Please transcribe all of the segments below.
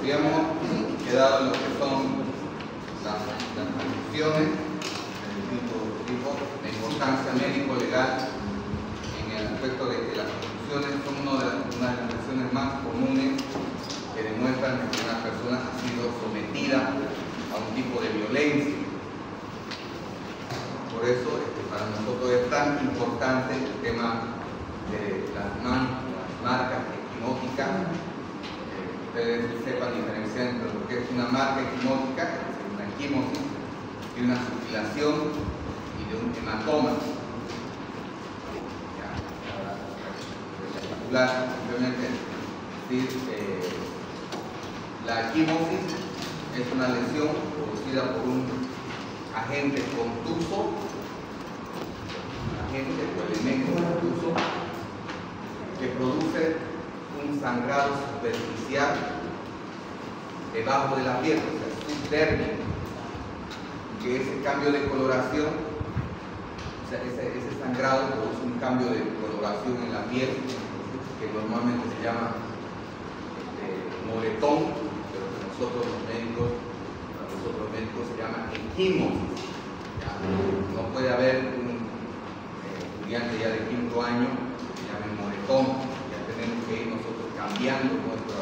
habíamos quedado en lo que son las conclusiones del tipo de importancia médico-legal en el aspecto de que las conclusiones son una de las lesiones más comunes que demuestran que una persona ha sido sometida a un tipo de violencia. Por eso para nosotros es tan importante el tema de las marcas equimóticas. Ustedes sepan diferenciar entre lo que es una marca equimótica, que es una equimosis, y una sublimación y de un hematoma. Para simplemente decir, la equimosis es una lesión producida por un agente contuso, agente o elemento contuso, que produce un sangrado superficial debajo de la piel, o sea, subdérmico, que ese cambio de coloración, o sea, ese sangrado produce un cambio de coloración en la piel, que normalmente se llama moretón, pero para nosotros los médicos se llama equimosis. No puede haber un estudiante ya de 5º año que se llame moretón. Ya tenemos que ir nosotros cambiando nuestro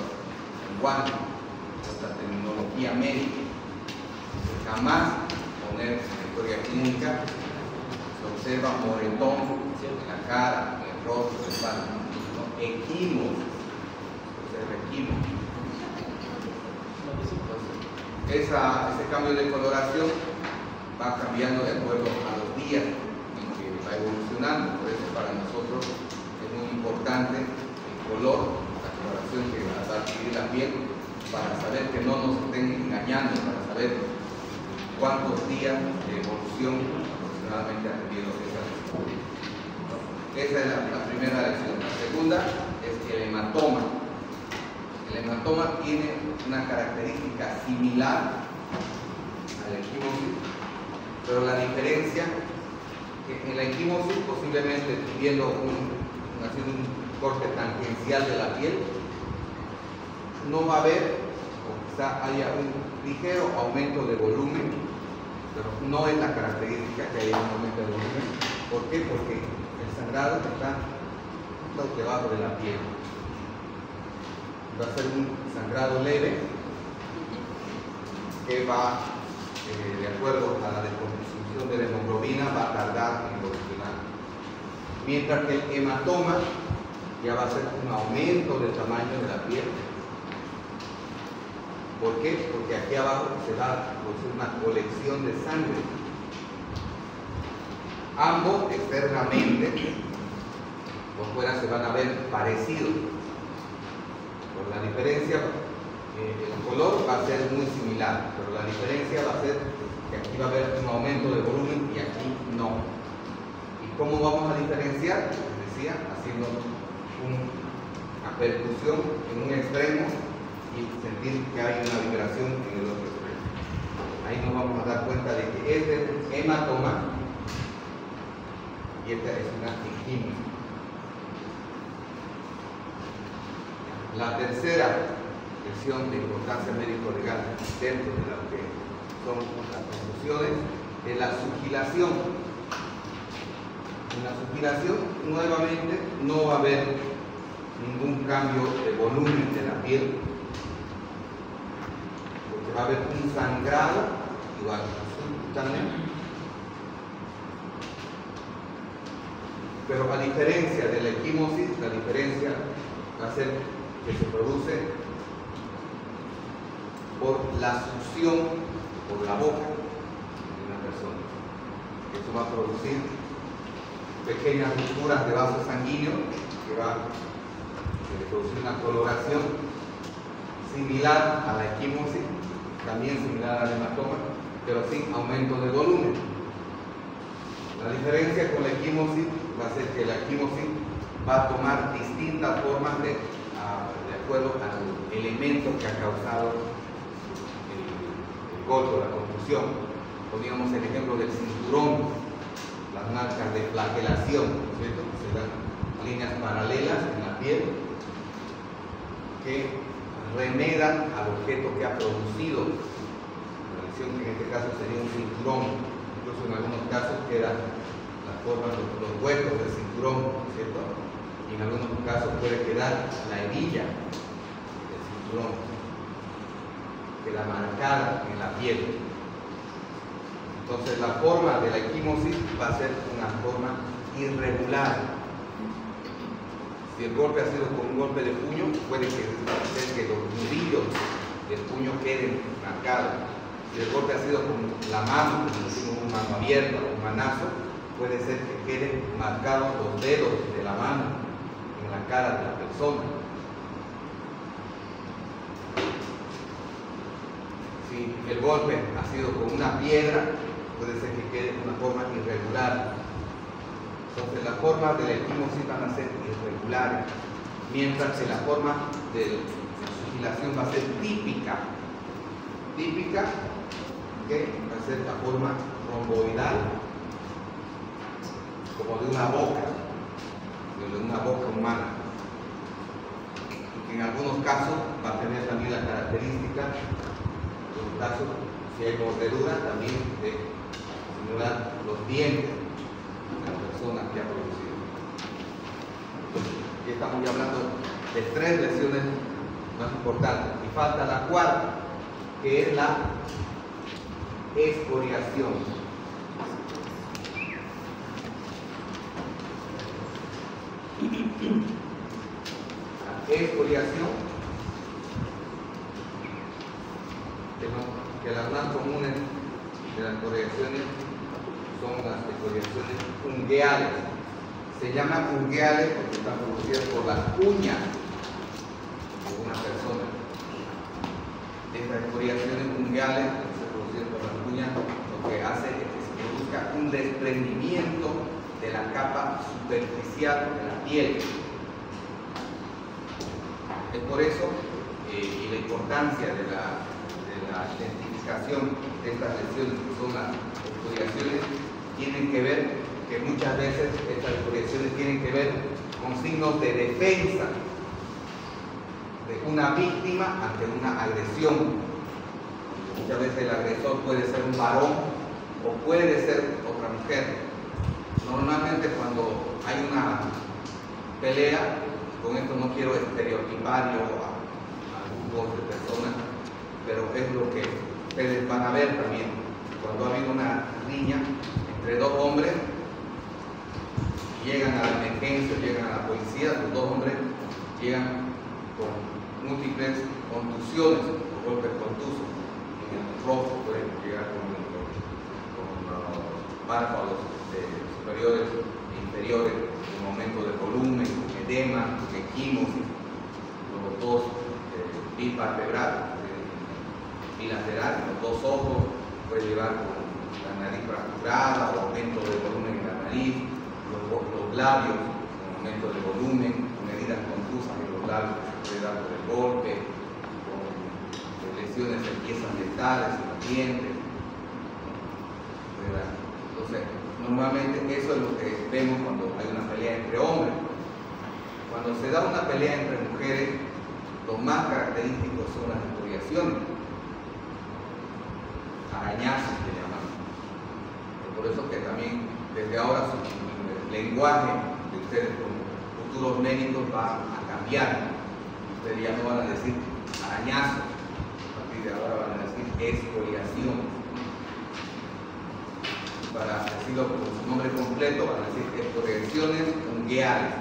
lenguaje, nuestra terminología médica. Entonces, jamás poner en la historia clínica se observa moretón en la cara, en el rostro, en el espalda. No, equimosis. Se observa equimosis. Ese cambio de coloración va cambiando de acuerdo a los días en que va evolucionando. Por eso para nosotros es muy importante el color, la coloración que va a adquirir la piel, para saber que no nos estén engañando, para saber cuántos días de evolución aproximadamente ha tenido esa lesión. Esa es la primera lesión. La segunda es el hematoma. El hematoma tiene una característica similar a la equimosis, pero la diferencia que en la equimosis, posiblemente viendo haciendo un corte tangencial de la piel, no va a haber, o quizá haya un ligero aumento de volumen, pero no es la característica que haya un aumento de volumen. ¿Por qué? Porque el sangrado está debajo de la piel. Va a ser un sangrado leve que va, de acuerdo a la descomposición de la hemoglobina, va a tardar en evolucionar. Mientras que el hematoma ya va a ser un aumento del tamaño de la piel. ¿Por qué? Porque aquí abajo se va a producir una colección de sangre. Ambos externamente, por fuera, se van a ver parecidos. Pero la diferencia, el color va a ser muy similar, pero la diferencia va a ser que aquí va a haber un aumento de volumen y aquí no. ¿Y cómo vamos a diferenciar? Les decía, haciendo una percusión en un extremo y sentir que hay una vibración en el otro extremo. Ahí nos vamos a dar cuenta de que este es un hematoma y esta es una equimosis. La tercera lesión de importancia médico-legal dentro de lo que son las conclusiones es la sugilación. En la sugilación, nuevamente, no va a haber ningún cambio de volumen de la piel, porque va a haber un sangrado igual, subcutáneo. Pero a diferencia de la equimosis, la diferencia va a ser que se produce por la succión por la boca de una persona. Eso va a producir pequeñas rupturas de vasos sanguíneos que va a producir una coloración similar a la equimosis, también similar al hematoma, pero sin aumento de volumen. La diferencia con la equimosis va a ser que la equimosis va a tomar distintas formas de acuerdo al elemento que ha causado el golpe, la contusión. Poníamos el ejemplo del cinturón, las marcas de flagelación, ¿cierto? Se dan líneas paralelas en la piel que remedan al objeto que ha producido. La lesión, que en este caso sería un cinturón, incluso en algunos casos quedan las formas, los huecos del cinturón, ¿cierto? Y en algunos casos puede quedar la hebilla del cinturón, queda marcada en la piel. Entonces la forma de la equimosis va a ser una forma irregular. Si el golpe ha sido con un golpe de puño, puede ser que los nudillos del puño queden marcados. Si el golpe ha sido con la mano, como decimos, un mano abierta o un manazo, puede ser que queden marcados los dedos de la mano en la cara de la persona. Si el golpe ha sido con una piedra, puede ser que quede de una forma irregular. Entonces las formas de la equimosis van a ser irregulares, mientras que la forma de sugilación va a ser típica. Típica, que va a ser la forma romboidal, como de una boca humana. Y que en algunos casos va a tener también la característica, en los casos, si hay mordedura, también de simular los dientes de la persona que ha producido. Aquí estamos ya hablando de 3 lesiones más importantes. Y falta la cuarta, que es la excoriación. La excoriación, que las más comunes de las excoriaciones son las excoriaciones ungueales. Se llaman ungueales porque están producidas por las uñas de una persona. Estas excoriaciones ungueales, que se producen por las uñas, lo que hace es que se produzca un desprendimiento de la capa superficial de la piel. Es por eso, y la importancia de la identificación de estas lesiones, que son las excoriaciones, tienen que ver, que muchas veces estas excoriaciones tienen que ver con signos de defensa de una víctima ante una agresión. Muchas veces el agresor puede ser un varón o puede ser otra mujer. Normalmente cuando hay una pelea, con esto no quiero estereotipar yo a grupos de personas, pero es lo que ustedes van a ver también. Cuando ha habido una riña entre 2 hombres, llegan a la emergencia, llegan a la policía, los 2 hombres llegan con múltiples contusiones, o golpes contusos en el rostro, pueden llegar con párpados superiores e inferiores, un aumento de volumen, edema, equimosis, los 2 bipalpebral, bilateral, los 2 ojos, puede llevar con la nariz fracturada o aumento de volumen en la nariz, los labios con aumento de volumen, con heridas contusas en los labios que se puede dar por el golpe, con lesiones en piezas dentales, en los dientes, ¿verdad? Entonces, normalmente eso es lo que vemos cuando hay una pelea entre hombres. Cuando se da una pelea entre mujeres, lo más característico son las excoriaciones, arañazos que llamamos. Por eso que también desde ahora el lenguaje de ustedes como futuros médicos va a cambiar. Ustedes ya no van a decir arañazos, a partir de ahora van a decir excoriación. Para decirlo con su nombre completo, van a decir excoriaciones ungueales,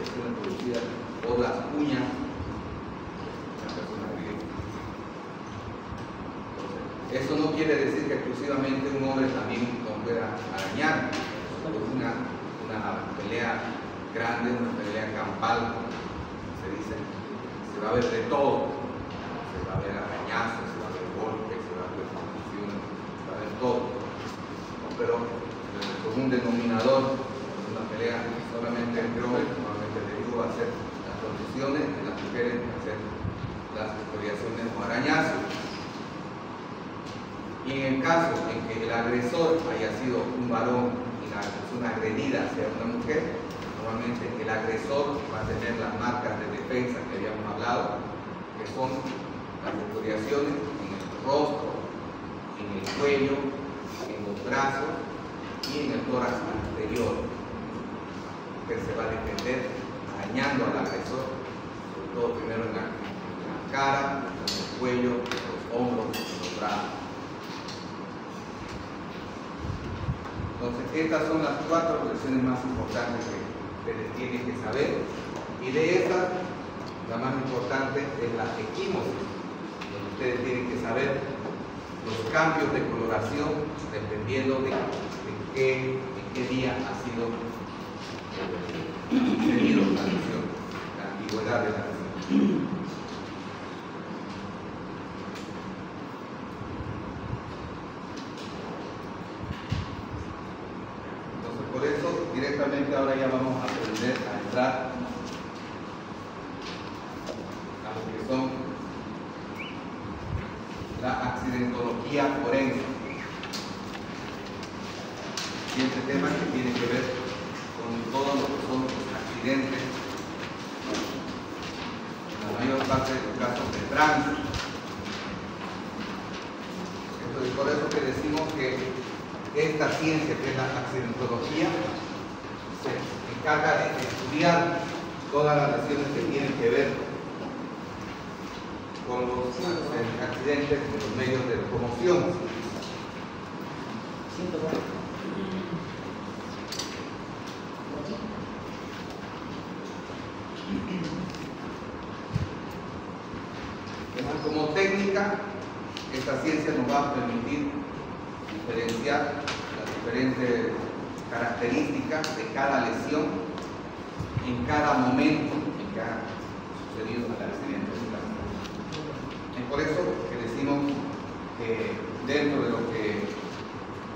excoriaciones producidas por las uñas de la persona viva. Eso no quiere decir que exclusivamente un hombre también no pueda arañar. Es una pelea grande, una pelea campal, se dice, se va a ver de todo. Se va a ver arañazos, se va a ver golpes, se va a ver confusiones, se va a ver todo. Pero el común denominador de una pelea solamente entre hombres, normalmente debido a hacer las contusiones, en las mujeres a hacer las excoriaciones o arañazos. Y en el caso en que el agresor haya sido un varón y la persona agredida sea una mujer, normalmente el agresor va a tener las marcas de defensa que habíamos hablado, que son las escoriaciones en el rostro, en el cuello, en los brazos y en el tórax anterior, que se va a defender dañando al agresor, sobre todo primero en la cara, en el cuello, en los hombros, en los brazos. Entonces, estas son las 4 lecciones más importantes que ustedes tienen que saber, y de estas, la más importante es la equimosis, donde ustedes tienen que saber los cambios de coloración dependiendo de en qué día ha sido tenido la lesión, la antigüedad de la lesión. Entonces, por eso, directamente ahora ya vamos a aprender a entrar a lo que son la accidentología forense. Y este tema que tiene que ver con todo lo que son los accidentes, en la mayor parte de los casos de tránsito. Entonces, por eso que decimos que esta ciencia, que es la accidentología, se encarga de estudiar todas las lesiones que tienen que ver con los accidentes en los medios de locomoción. Como técnica, esta ciencia nos va a permitir diferenciar las diferentes características de cada lesión en cada momento en que ha sucedido el accidente. Es por eso que decimos que dentro de lo que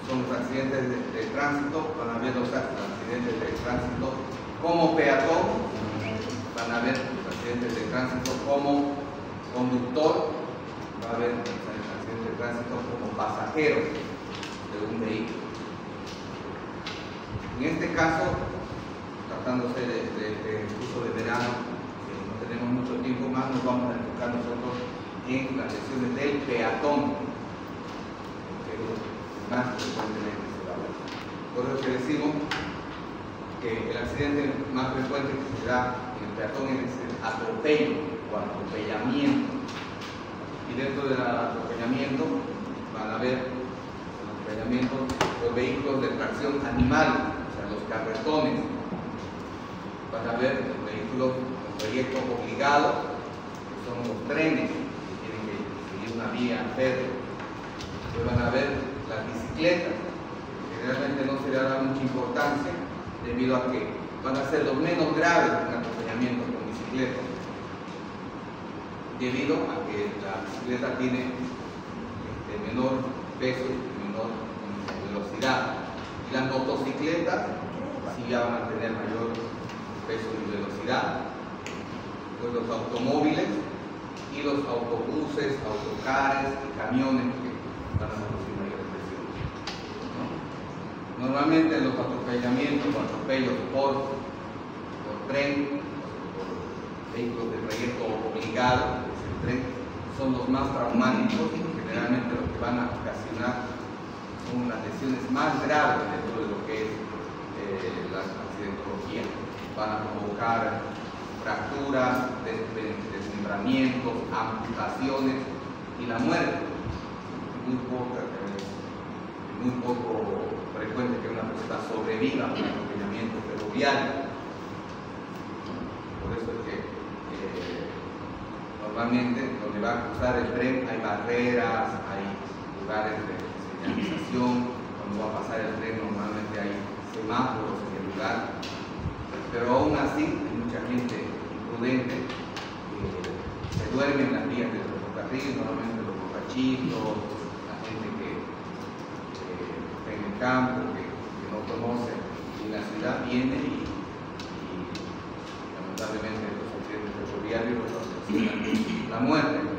son los accidentes de tránsito, van a haber los accidentes de tránsito como peatón, van a haber los accidentes de tránsito como conductor, va a haber accidentes de tránsito como pasajero de un vehículo. En este caso, tratándose de curso de verano, no tenemos mucho tiempo más, nos vamos a enfocar nosotros en las lesiones del peatón, que más frecuentemente se da. Por eso que decimos que el accidente más frecuente que se da en el peatón es el atropello o atropellamiento. Y dentro del atropellamiento van a haber atropellamientos por vehículos de tracción animal, o sea, los carretones. Van a haber los vehículos con trayecto obligado, que son los trenes, que tienen que seguir una vía férrea. Después van a haber las bicicletas, que realmente no se le da mucha importancia, debido a que van a ser los menos graves en atropellamiento con bicicleta, debido a que la bicicleta tiene menor peso y menor velocidad. Y las motocicletas sí ya van a tener mayor peso y velocidad. Pues los automóviles y los autobuses, autocares y camiones que van a producir mayor presión. Normalmente los atropellamientos o atropellos por tren, por vehículos de trayecto obligado, que es el tren, son los más traumáticos y generalmente lo que van a ocasionar son las lesiones más graves dentro de lo que es la accidentología. Van a provocar fracturas, desmembramientos, amputaciones y la muerte. Muy poco frecuente que una persona sobreviva a un atropellamiento ferroviario. Por eso es que normalmente donde va a cruzar el tren hay barreras, hay lugares de señalización. Cuando va a pasar el tren normalmente hay semáforos en el lugar, pero aún así hay mucha gente imprudente que se duerme en las vías de los ferrocarriles, normalmente los borrachitos, la gente que está en el campo, que no conoce y la ciudad viene y lamentablemente los accidentes ferroviarios los ocasionan la muerte.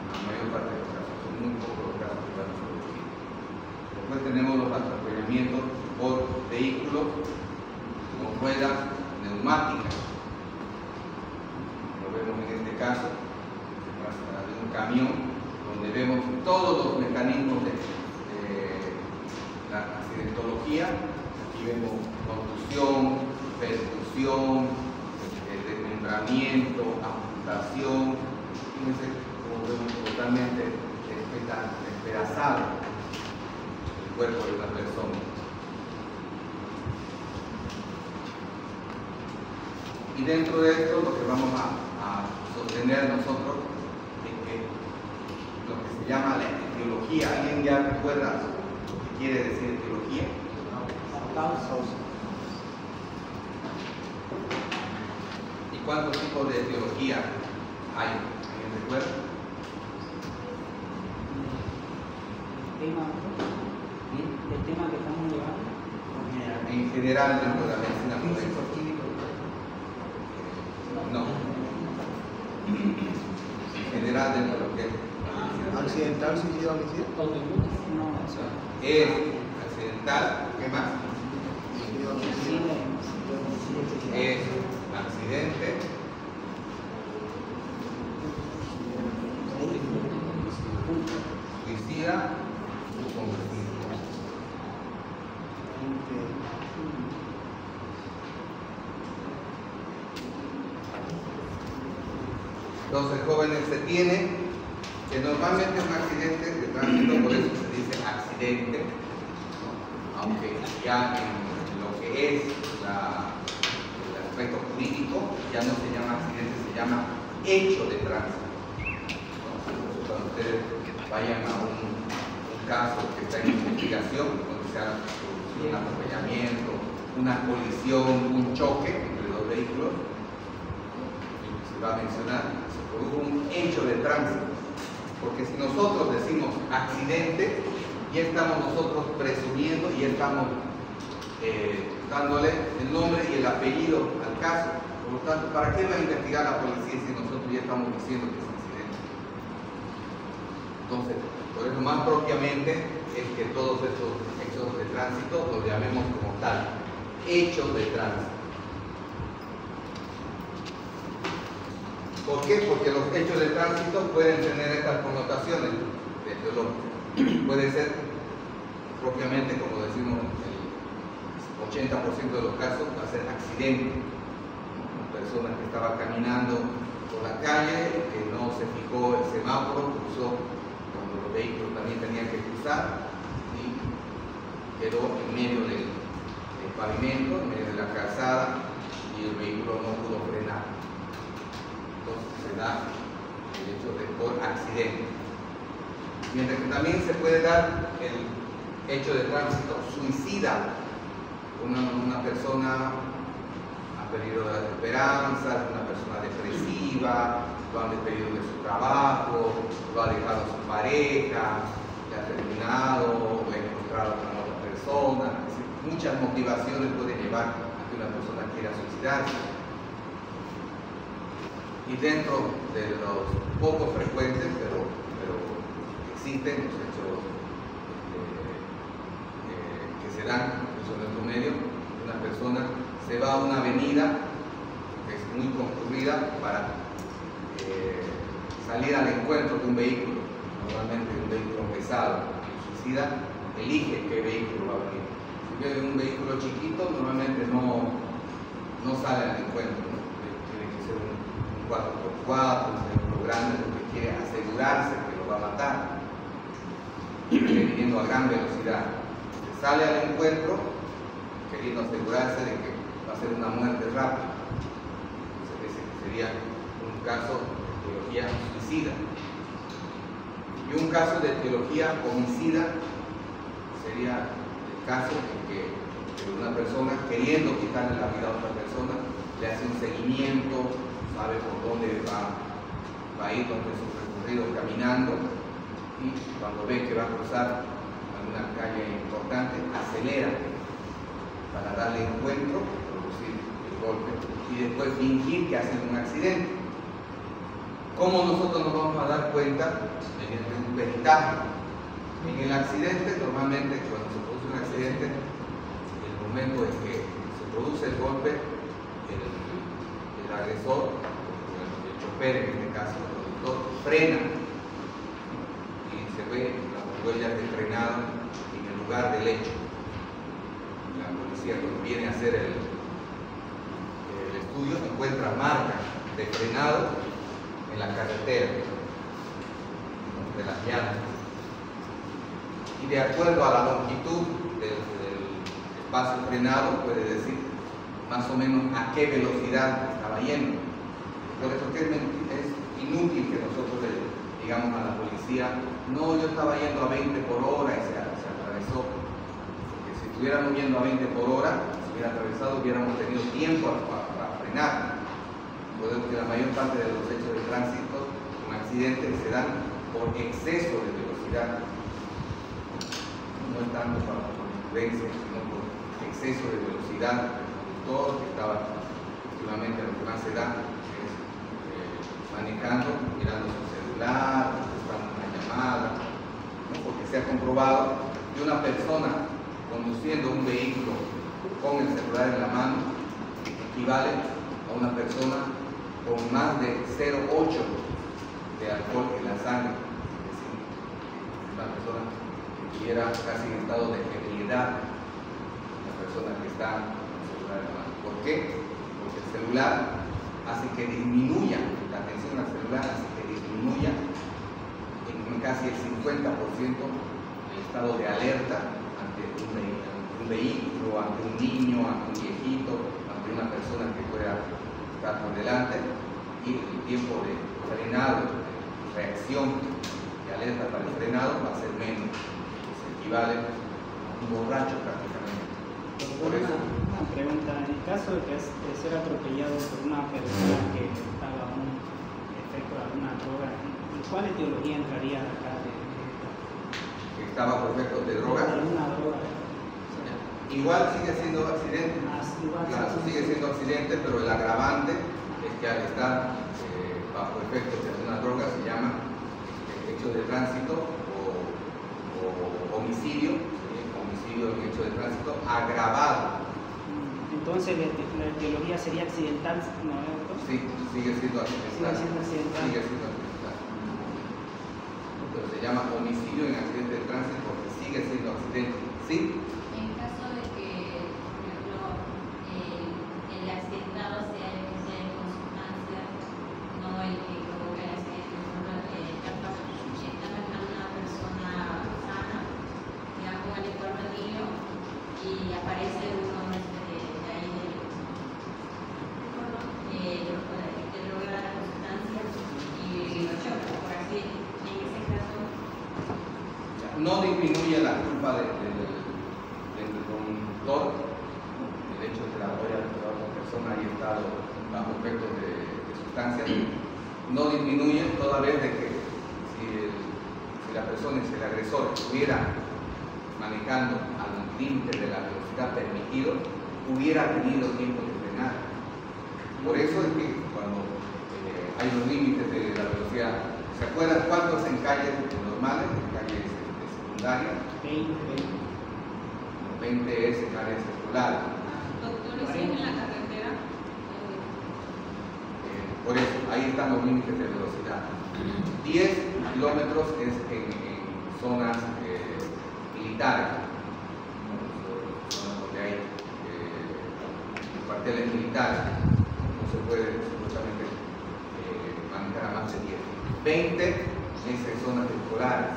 La mayor parte de los casos, son muy pocos los casos que van a producir. Después tenemos los atropellamientos por vehículos con ruedas neumáticas. Lo vemos en este caso, las camión, donde vemos todos los mecanismos de la accidentología. Aquí vemos contusión, percusión, desmembramiento, amputación. Fíjense cómo vemos totalmente despedazado el cuerpo de una persona. Y dentro de esto lo que vamos a sostener nosotros es que lo que se llama la etiología. ¿Alguien ya recuerda lo que quiere decir etiología? ¿Y cuántos tipos de etiología hay? ¿Alguien recuerda? El tema que estamos llevando en general dentro de la medicina forense. No. En general dentro de lo que es accidental, suicidio, homicidio. Es accidental, ¿qué más? Es accidente, suicida o convertido. Entonces, jóvenes, se tiene que normalmente un accidente de tránsito, por eso se dice accidente, ¿no? Aunque ya en lo que es el aspecto jurídico ya no se llama accidente, se llama hecho de tránsito. Entonces, cuando ustedes vayan a un caso que está en investigación, donde se ha producido un atropellamiento, una colisión, un choque entre dos vehículos, se va a mencionar, se produjo un hecho de tránsito. Porque si nosotros decimos accidente, ya estamos nosotros presumiendo y ya estamos dándole el nombre y el apellido al caso. Por lo tanto, ¿para qué va a investigar la policía si nosotros ya estamos diciendo que es accidente? Entonces, por eso más propiamente es que todos estos hechos de tránsito los llamemos como tal, hechos de tránsito. ¿Por qué? Porque los hechos de tránsito pueden tener estas connotaciones de lo puede ser propiamente, como decimos, el 80% de los casos va a ser accidente. Una persona que estaba caminando por la calle, que no se fijó el semáforo, cruzó cuando los vehículos también tenían que cruzar y quedó en medio del pavimento, en medio de la calzada, y el vehículo no pudo frenar. Entonces se da el hecho de por accidente. Mientras que también se puede dar el hecho de tránsito suicida. Una persona ha perdido las esperanzas, una persona depresiva, lo han despedido de su trabajo, lo ha dejado su pareja, le ha terminado, o ha encontrado con otra persona. Es decir, muchas motivaciones pueden llevar a que una persona quiera suicidarse. Y dentro de los poco frecuentes, pero existen los hechos que se dan en nuestro medio, una persona se va a una avenida que es muy concurrida para salir al encuentro de un vehículo, normalmente un vehículo pesado. El suicida elige qué vehículo va a venir. Si ve un vehículo chiquito, normalmente no sale al encuentro, ¿no? Tiene que ser un 4x4, un vehículo grande, porque quiere asegurarse que lo va a matar, viniendo a gran velocidad. Se sale al encuentro queriendo asegurarse de que va a ser una muerte rápida. Entonces, ese sería un caso de etiología suicida. Y un caso de etiología homicida sería el caso en que una persona, queriendo quitarle la vida a otra persona, le hace un seguimiento, sabe por dónde va a ir, dónde es su recorrido caminando, y cuando ve que va a cruzar alguna calle importante, acelera para darle encuentro, producir el golpe y después fingir que hace un accidente. ¿Cómo nosotros nos vamos a dar cuenta? Mediante un peritaje. En el accidente, normalmente cuando se produce un accidente, el momento en que se produce el golpe, el agresor, el chofer en este caso, el conductor, frena se ve las huellas de frenado en el lugar del hecho. La policía, cuando viene a hacer el estudio, encuentra marcas de frenado en la carretera, de las llantas. Y de acuerdo a la longitud del espacio frenado, puede decir más o menos a qué velocidad estaba yendo. Por eso que es inútil que nosotros le digamos a la policía, no, yo estaba yendo a 20 por hora y se atravesó. Porque si estuviéramos yendo a 20 por hora, si hubiera atravesado, hubiéramos tenido tiempo para frenar. Podemos que la mayor parte de los hechos de tránsito con accidentes se dan por exceso de velocidad. No es tanto para la imprudencia, sino por exceso de velocidad. Todo que estaba últimamente lo que más se da es manejando, mirando su celular, contestando una llamada, ¿no? Porque se ha comprobado que una persona conduciendo un vehículo con el celular en la mano equivale a una persona con más de 0,8 de alcohol en la sangre. Es decir, una persona que estuviera casi en estado de ebriedad, una persona que está con el celular en la mano. ¿Por qué? Porque el celular hace que disminuya, la atención al celular hace que disminuya en casi el 50% el estado de alerta ante un vehículo, ante un niño, ante un viejito, ante una persona que pueda estar por delante, y el tiempo de frenado, de reacción, de alerta para el frenado va a ser menos, se equivale a un borracho prácticamente. Por eso, una pregunta, en el caso de ser atropellado por una persona que estaba a un efecto de alguna droga, ¿en cuál etiología entraría acá? que estaba por efectos de droga, ¿Alguna droga? igual sigue siendo accidente. Igual Claro, sigue siendo accidente, pero el agravante es que al estar bajo efectos de alguna droga se llama hecho de tránsito o homicidio, homicidio en hecho de tránsito agravado. Entonces la etiología sería accidental, ¿no? Sí, sigue siendo accidental. Sigue siendo accidental. Sigue siendo accidental. Pero se llama homicidio en accidente de tránsito porque sigue siendo accidente. ¿Sí? En caso de que, por ejemplo, el accidentado sea con sustancias, no el que provoca el accidente, está manejando una persona sana, ya con el entorno niño, y aparece uno de ahí de droga con sustancias y lo choca por accidente. En ese caso, No disminuye la culpa del conductor, el hecho de que la otra persona haya estado bajo efectos de sustancias, no disminuye toda vez de que si la persona, si el agresor estuviera manejando al límite de la velocidad permitido, hubiera tenido tiempo de frenar. Por eso es que cuando hay los límites de la velocidad, ¿se acuerdan cuántos en calles normales, en calles secundarias? 20 es en áreas escolares. doctores, en la carretera, Por eso, ahí están los límites de velocidad. 10 kilómetros es en zonas militares, zonas donde hay cuarteles militares. No se puede supuestamente manejar a más de 10. 20 es en zonas escolares.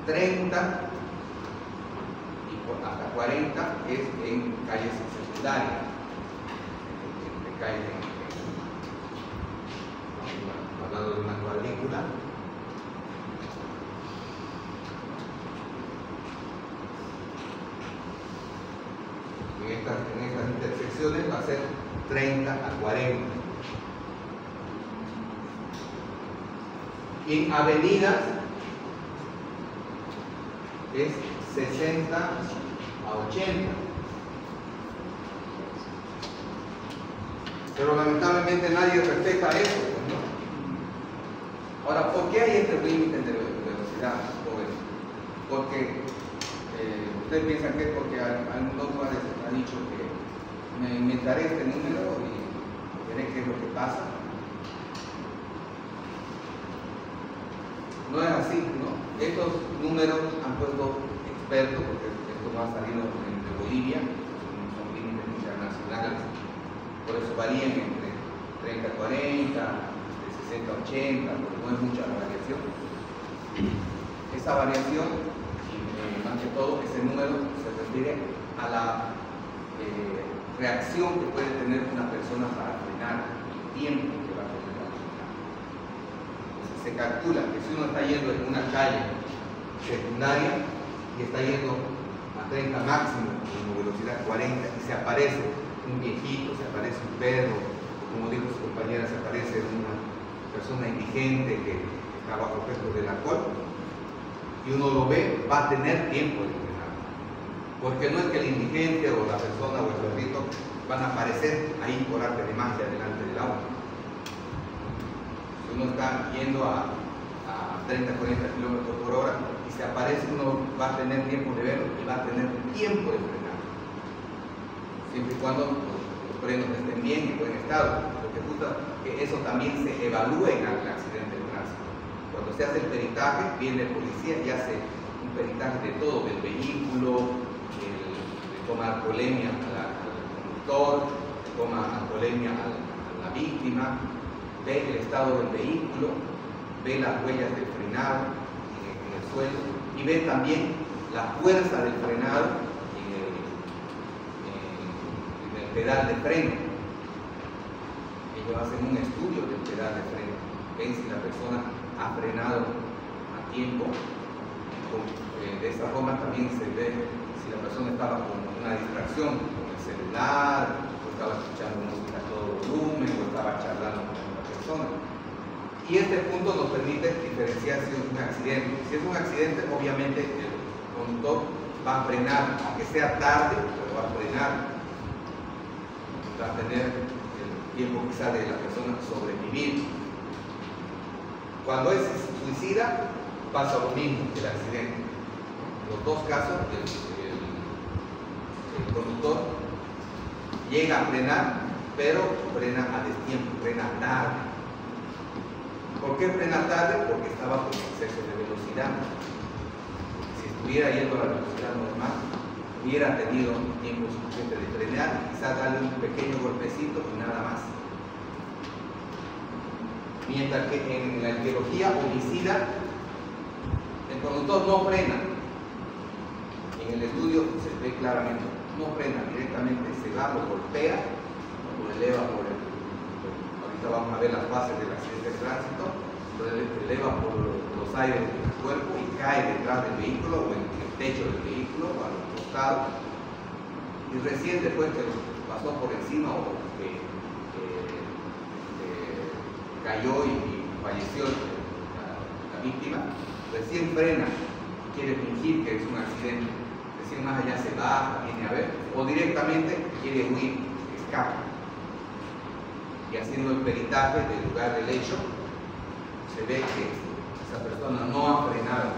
30 y hasta 40 es en calles secundarias, en calles hablando de una cuadrícula. En estas intersecciones va a ser 30 a 40. Y en avenidas es 60 a 80. Pero lamentablemente nadie respeta eso, ¿no? Ahora, ¿por qué hay este límite de velocidad, jóvenes? Porque ustedes piensan que es porque algún doctor ha dicho que me inventaré este número y veré qué es lo que pasa. No es así, ¿no? Estos números han puesto expertos, porque esto no ha salido de Bolivia, son límites internacionales, por eso varían entre 30-40, de 60-80, porque no es mucha la variación. Esa variación, más que todo, ese número se refiere a la reacción que puede tener una persona para frenar, el tiempo que va a tener para frenar. Entonces, se calcula que si uno está yendo en una calle secundaria y está yendo a 30 máximo con velocidad 40 y se aparece un viejito, se aparece un perro, o como dijo su compañera, se aparece una persona indigente que está bajo efectos del alcohol y uno lo ve, va a tener tiempo de frenar, porque no es que el indigente o la persona o el perrito van a aparecer ahí por arte de magia delante del auto. Si uno está yendo a 30-40 kilómetros por hora y se aparece, uno va a tener tiempo de verlo y va a tener tiempo de frenar, siempre y cuando los frenos estén bien y en buen estado, porque justo que eso también se evalúa en el accidente de tránsito. Cuando se hace el peritaje, viene el policía y hace un peritaje de todo, del vehículo, le toma alcoholemia al conductor, le toma alcoholemia a la víctima, ve el estado del vehículo, ve las huellas del frenado en el suelo y ve también la fuerza del frenado en el pedal de freno. Ellos hacen un estudio del pedal de freno, ven si la persona ha frenado a tiempo. De esa forma también se ve si la persona estaba con una distracción, con el celular, o estaba escuchando música a todo volumen, o estaba charlando con otra persona. Y este punto nos permite diferenciar si es un accidente. Si es un accidente, obviamente el conductor va a frenar, aunque sea tarde, pero va a frenar. Va a tener el tiempo quizá de la persona sobrevivir. Cuando es suicida, pasa lo mismo que el accidente. En los dos casos, el conductor llega a frenar, pero frena a destiempo, frena tarde. ¿Por qué frena tarde? Porque estaba con exceso de velocidad. Si estuviera yendo a la velocidad normal, hubiera tenido tiempo suficiente de frenar y quizás darle un pequeño golpecito y nada más. Mientras que en la etiología homicida, el conductor no frena. En el estudio se ve claramente, no frena directamente, se va, lo golpea, lo eleva por el. Ahorita vamos a ver las fases del accidente de tránsito, lo eleva por los aires del cuerpo y cae detrás del vehículo o en el techo del vehículo o a los costados. Y recién después que pasó por encima o que cayó y falleció la víctima, recién frena y quiere fingir que es un accidente. Recién más allá se baja, viene a ver, o directamente quiere huir, escapa. Y haciendo el peritaje del lugar del hecho, se ve que esa persona no ha frenado.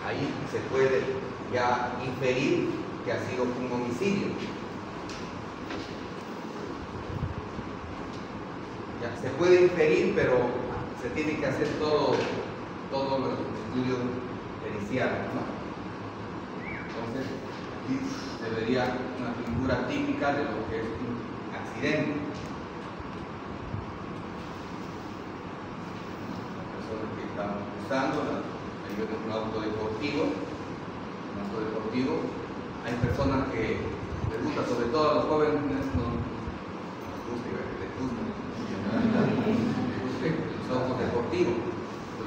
Ahí se puede ya inferir que ha sido un homicidio. Ya se puede inferir, pero se tiene que hacer todos los estudios periciales, ¿no? Entonces, aquí se vería una figura típica de lo que es un accidente. Las personas que estamos usando, un auto deportivo, hay personas que les gusta, sobre todo a los jóvenes, los autos deportivos.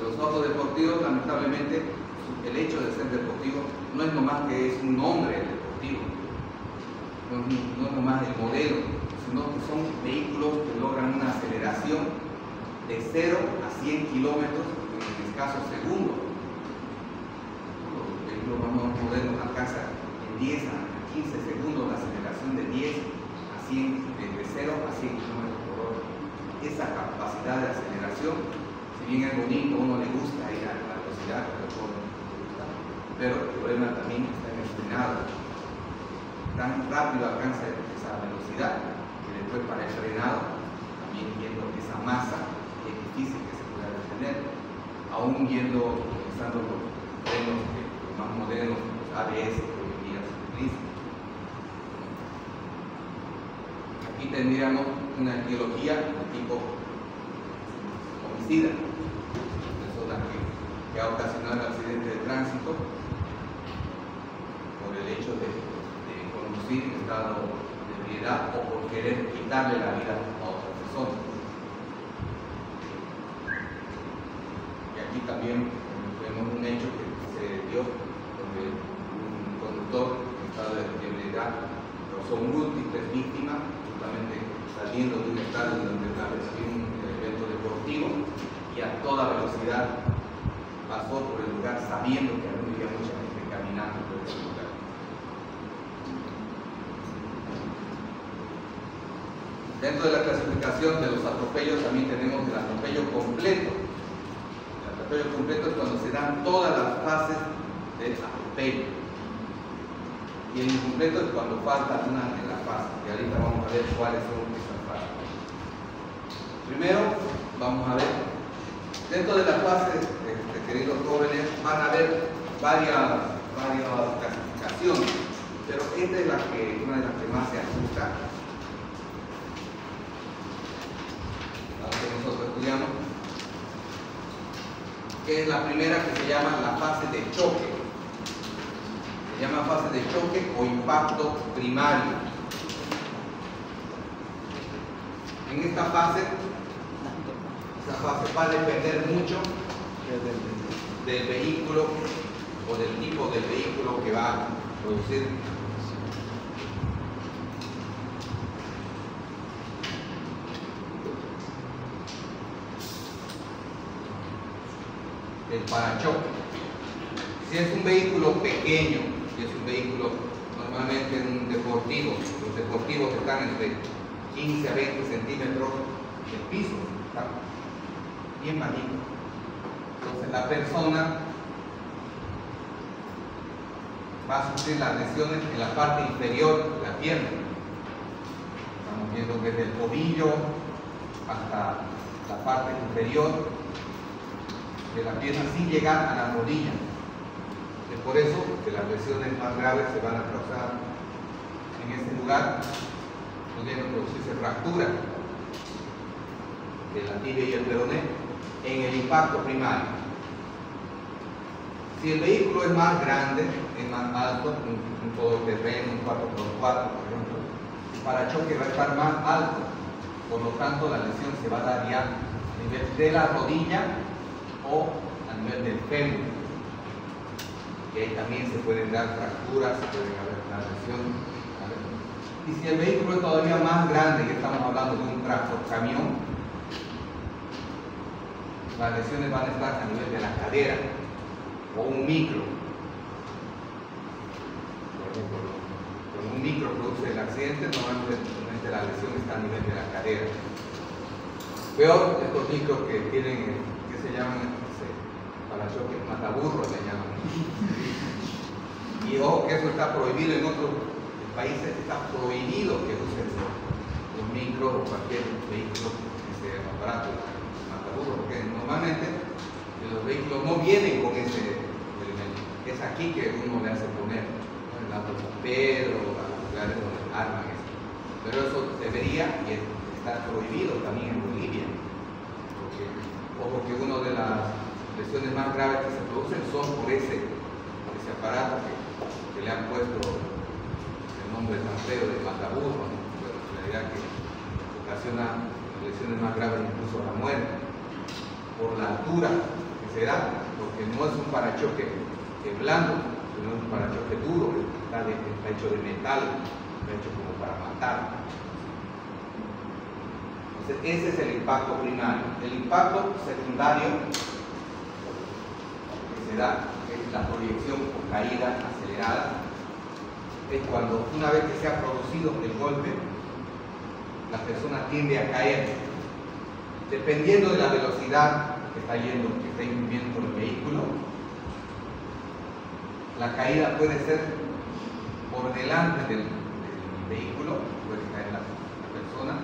Los autos deportivos, lamentablemente, el hecho de ser deportivo no es nomás que es un nombre deportivo, no es nomás el modelo, sino que son vehículos que logran una aceleración de 0 a 100 kilómetros en escasos segundos. Los vehículos más modernos alcanzan en 10 a 15 segundos la aceleración de 10 a 100, de 0 a 100 kilómetros por hora. Esa capacidad de aceleración, si bien es bonito, a uno le gusta ir a la velocidad, pero el problema también está en el frenado. Tan rápido alcanza esa velocidad que después para el frenado, también viendo esa masa, es difícil que se pueda detener. aún utilizando los frenos más modernos, los ABS que hoy en día se utilizan. Aquí tendríamos una etiología de tipo homicida, persona que ha ocasionado el accidente de tránsito por el hecho de conducir en estado de ebriedad o por querer quitarle la vida a otra persona. Y aquí también vemos un hecho que se dio donde un conductor en estado de ebriedad causó múltiples víctimas, justamente saliendo de un estadio donde había un evento deportivo y a toda velocidad pasó por el lugar sabiendo que había mucha gente caminando por ese lugar. Dentro de la clasificación de los atropellos también tenemos el atropello completo. El atropello completo es cuando se dan todas las fases del atropello. Y el incompleto es cuando falta una de las fases. Y ahorita vamos a ver cuáles son esas fases. Primero, vamos a ver, dentro de las fases, queridos jóvenes, van a haber varias clasificaciones, pero esta es una de las que más se ajusta a lo que nosotros estudiamos, que es la primera, que se llama la fase de choque. Se llama fase de choque o impacto primario. En esta fase va a depender mucho del vehículo o del tipo del vehículo que va a producir. El parachoque. Si es un vehículo pequeño, si es un vehículo normalmente en un deportivo, los deportivos están entre 15 a 20 centímetros del piso, está bien bajito. Entonces la persona va a sufrir las lesiones en la parte inferior de la pierna. Estamos viendo desde el tobillo hasta la parte inferior de la pierna sin llegar a la rodilla. Es por eso que las lesiones más graves se van a causar en este lugar, pudiendo producirse fracturas de la tibia y el peroné en el impacto primario. Si el vehículo es más grande, es más alto, un todoterreno, un 4x4, por ejemplo, el parachoque va a estar más alto, por lo tanto la lesión se va a dar ya a nivel de la rodilla o a nivel del fémur. Y ahí también se pueden dar fracturas, se pueden haber una lesión. Y si el vehículo es todavía más grande, y estamos hablando de un tractor camión, las lesiones van a estar a nivel de la cadera o un micro. Por ejemplo, cuando un micro produce el accidente, normalmente la lesión está a nivel de la cadera. Peor, estos micros que tienen, que se llaman parachoques mataburros, le llaman. Y ojo que eso está prohibido en otros países, está prohibido que usen los micros o cualquier vehículo que sea aparato mataburro, porque normalmente los vehículos no vienen con ese elemento. Es aquí que uno le hace poner, ¿no?, en la bombero, a los lugares donde arman eso. Pero eso debería estar prohibido también en Bolivia, porque ojo que una de las lesiones más graves que se producen son por ese aparato que le han puesto el nombre tan feo de mataburro, ¿no? Pero en realidad que ocasiona lesiones más graves, incluso la muerte, por la altura que se da, porque no es un parachoque blando, sino es un parachoque duro, está hecho de metal, está hecho como para matar. Entonces ese es el impacto primario. El impacto secundario que se da, que es la proyección o caída acelerada, es cuando una vez que se ha producido el golpe, la persona tiende a caer, dependiendo de la velocidad que está yendo, que está imprimiendo con el vehículo. La caída puede ser por delante del vehículo, puede caer la persona,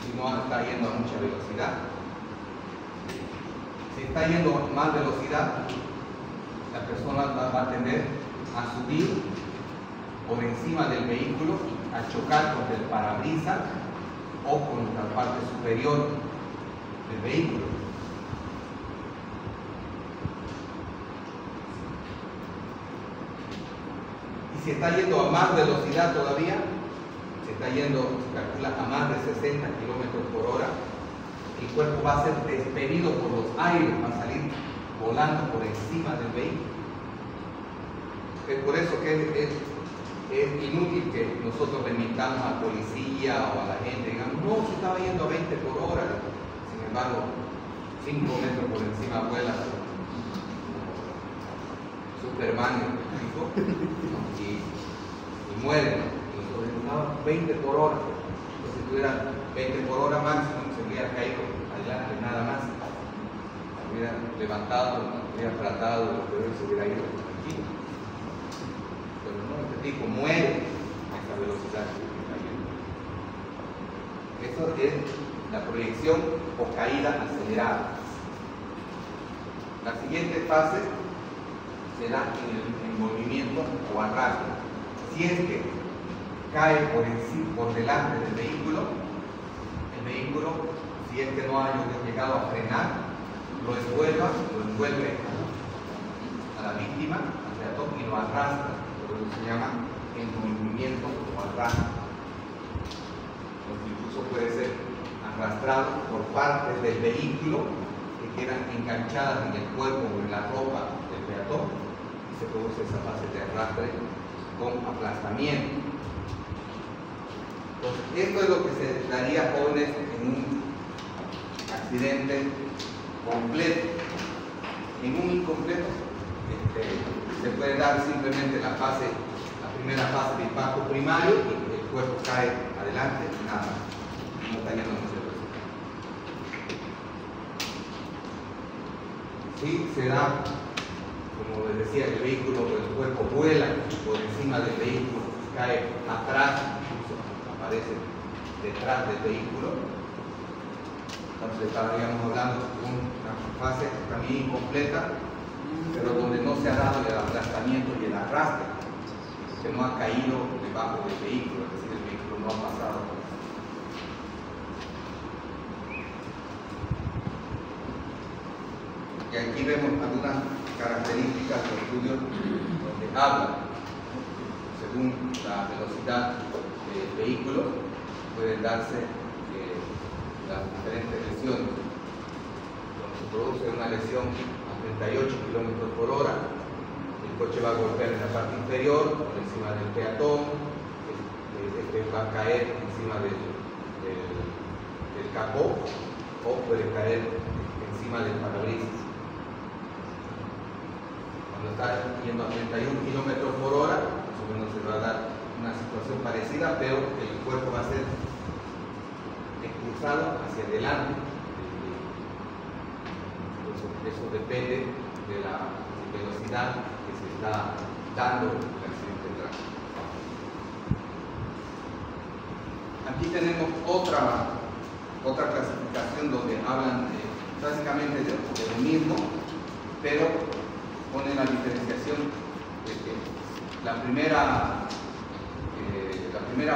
si no está yendo a mucha velocidad. Si está yendo a más velocidad, la persona va a tender a subir por encima del vehículo, a chocar contra el parabrisas o contra la parte superior del vehículo. Y si está yendo a más velocidad todavía, si está yendo, se calcula a más de 60 kilómetros por hora, el cuerpo va a ser despedido por los aires, va a salir volando por encima del vehículo. Es por eso que es inútil que nosotros le mintamos al policía o a la gente, digamos, no, se estaba yendo a 20 por hora, sin embargo, 5 metros por encima vuela Superman y muere. Y nosotros decimos, 20 por hora. Entonces, si tuviera 20 por hora máximo, se hubiera caído adelante, nada más. Se hubiera levantado, hubiera tratado, pero se hubiera ido tranquilo. Pero no, este tipo muere a esa velocidad que está cayendo. Eso es la proyección o caída acelerada. La siguiente fase se da en el movimiento o arrastre. Si es que cae por delante del vehículo, el vehículo, si es que no ha llegado a frenar, lo envuelve a la víctima, al peatón, y lo arrastra. Por eso se llama el movimiento o arrastre. Incluso puede ser arrastrado por partes del vehículo que quedan enganchadas en el cuerpo o en la ropa del peatón, y se produce esa fase de arrastre con aplastamiento. Entonces, esto es lo que se daría, jóvenes, en un accidente completo. En un incompleto se puede dar simplemente la primera fase de impacto primario y el cuerpo cae adelante y nada más. No está yendo mucho velocidad. Sí, se da, como les decía, el vehículo, el cuerpo vuela por encima del vehículo, cae atrás, incluso aparece detrás del vehículo. Entonces estaríamos hablando de una fase también incompleta, pero donde no se ha dado el aplastamiento y el arrastre, que no ha caído debajo del vehículo, es decir, el vehículo no ha pasado. Y aquí vemos algunas características de estudios donde habla, según la velocidad del vehículo, pueden darse las diferentes lesiones. Cuando se produce una lesión a 38 kilómetros por hora, el coche va a golpear en la parte inferior, por encima del peatón, va a caer encima del capó o puede caer encima del parabrisas. Cuando está yendo a 31 kilómetros por hora, más o menos se va a dar una situación parecida, pero el cuerpo va a ser expulsado hacia adelante. Entonces, eso depende de la velocidad que se está dando el accidente de tráfico. Aquí tenemos otra clasificación donde hablan básicamente de lo mismo, pero ponen la diferenciación de que la primera